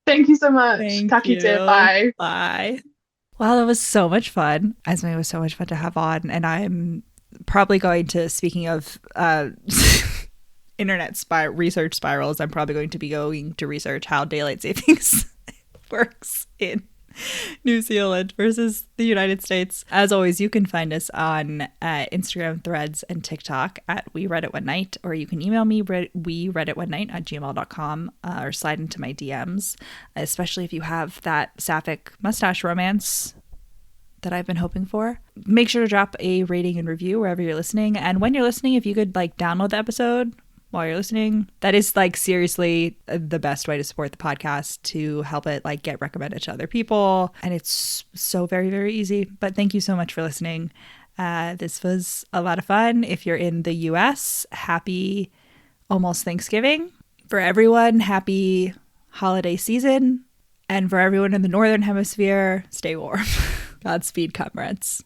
thank you so much. Thank Takite, you. bye. Bye. Wow, that was so much fun. Esme was so much fun to have on, and I'm probably going to, speaking of research spirals, I'm probably going to be going to research how daylight savings works in New Zealand versus the United States. As always, you can find us on Instagram, Threads, and TikTok at We Read It One Night, or you can email me, we read it one night at gmail.com, or slide into my DMs, especially if you have that sapphic mustache romance that I've been hoping for. Make sure to drop a rating and review wherever you're listening. And when you're listening, if you could like download the episode while you're listening, that is like seriously the best way to support the podcast, to help it like get recommended to other people. And it's so very, very easy. But thank you so much for listening. This was a lot of fun. If you're in the US, happy almost Thanksgiving. For everyone, happy holiday season. And for everyone in the Northern Hemisphere, stay warm. Godspeed, comrades.